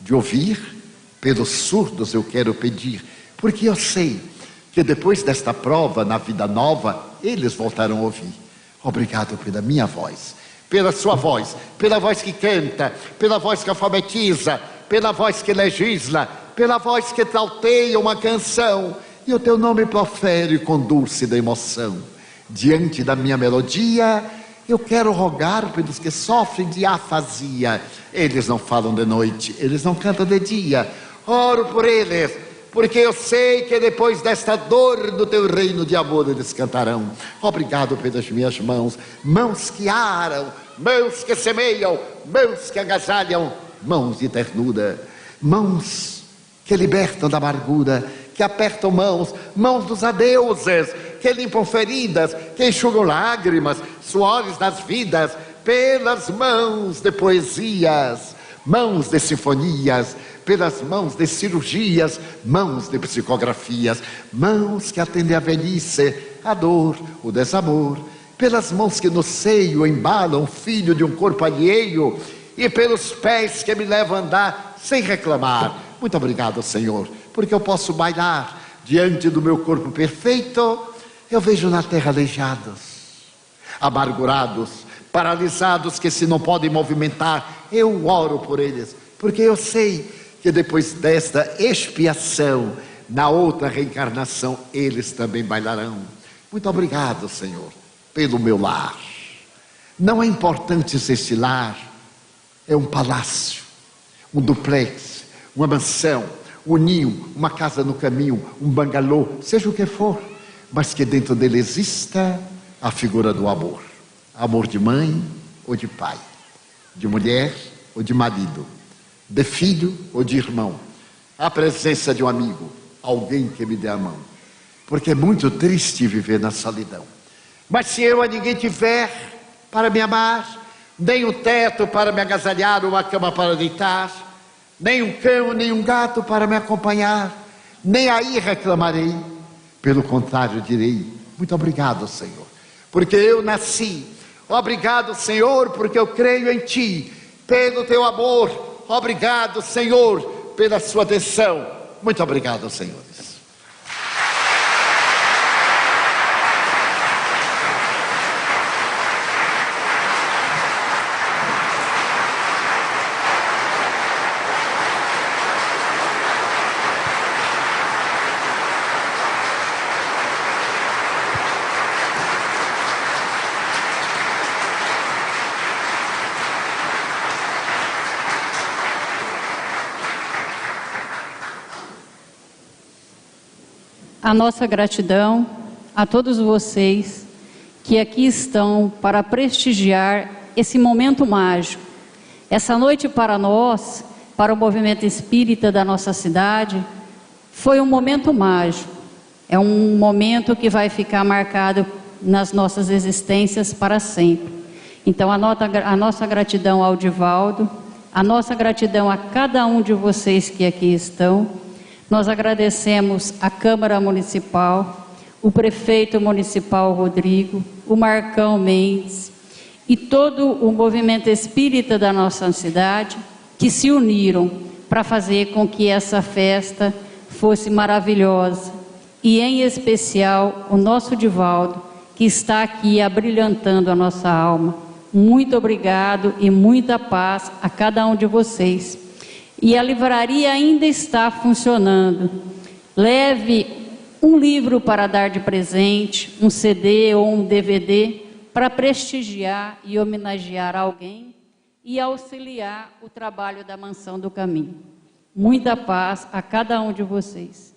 de ouvir, pelos surdos eu quero pedir, porque eu sei que depois desta prova, na vida nova, eles voltarão a ouvir. Obrigado pela minha voz, pela sua voz, pela voz que canta, pela voz que alfabetiza, pela voz que legisla, pela voz que trauteia uma canção, e o teu nome profere com dulce da emoção. Diante da minha melodia, eu quero rogar pelos que sofrem de afasia. Eles não falam de noite, eles não cantam de dia. Oro por eles, porque eu sei que depois desta dor do teu reino de amor eles cantarão. Obrigado pelas minhas mãos, mãos que aram, mãos que semeiam, mãos que agasalham, mãos de ternura, mãos que libertam da amargura, que apertam mãos, mãos dos adeuses, que limpam feridas, que enxugam lágrimas, suores das vidas, pelas mãos de poesias, mãos de sinfonias, pelas mãos de cirurgias, mãos de psicografias, mãos que atendem a velhice, a dor, o desamor, pelas mãos que no seio embalam o filho de um corpo alheio, e pelos pés que me levam a andar sem reclamar. Muito obrigado, Senhor, porque eu posso bailar diante do meu corpo perfeito. Eu vejo na terra aleijados, amargurados, paralisados, que se não podem movimentar. Eu oro por eles, porque eu sei que depois desta expiação, na outra reencarnação, eles também bailarão. Muito obrigado, Senhor, pelo meu lar. Não é importante se este lar é um palácio, um duplex, uma mansão, um ninho, uma casa no caminho, um bangalô, seja o que for, mas que dentro dele exista a figura do amor. Amor de mãe ou de pai, de mulher ou de marido, de filho ou de irmão, a presença de um amigo, alguém que me dê a mão, porque é muito triste viver na solidão. Mas se eu a ninguém tiver para me amar, nem um teto para me agasalhar, uma cama para deitar, nem um cão, nem um gato para me acompanhar, nem aí reclamarei, pelo contrário direi: muito obrigado, Senhor, porque eu nasci. Obrigado, Senhor, porque eu creio em Ti, pelo Teu amor. Obrigado, Senhor, pela Sua atenção. Muito obrigado, senhores. A nossa gratidão a todos vocês que aqui estão para prestigiar esse momento mágico. Essa noite para nós, para o movimento espírita da nossa cidade, foi um momento mágico. É um momento que vai ficar marcado nas nossas existências para sempre. Então a nossa gratidão ao Divaldo, a nossa gratidão a cada um de vocês que aqui estão. Nós agradecemos a Câmara Municipal, o Prefeito Municipal Rodrigo, o Marcão Mendes e todo o movimento espírita da nossa cidade que se uniram para fazer com que essa festa fosse maravilhosa. E em especial o nosso Divaldo, que está aqui abrilhantando a nossa alma. Muito obrigado e muita paz a cada um de vocês. E a livraria ainda está funcionando. Leve um livro para dar de presente, um CD ou um DVD, para prestigiar e homenagear alguém e auxiliar o trabalho da Mansão do Caminho. Muita paz a cada um de vocês.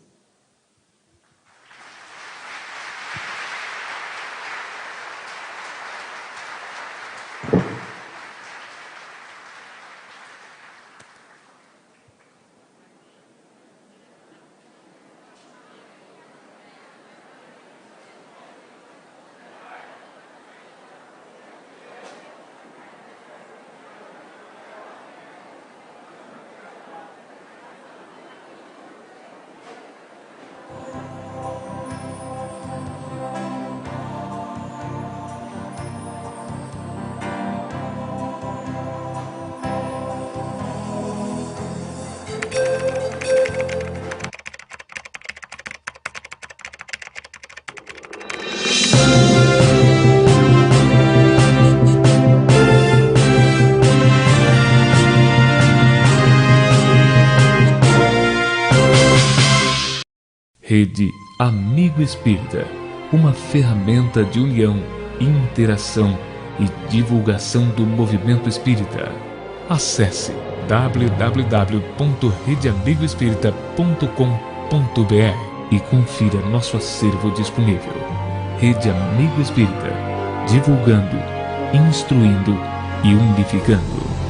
Rede Amigo Espírita, uma ferramenta de união, interação e divulgação do movimento espírita. Acesse www.redeamigoespírita.com.br e confira nosso acervo disponível. Rede Amigo Espírita, divulgando, instruindo e unificando.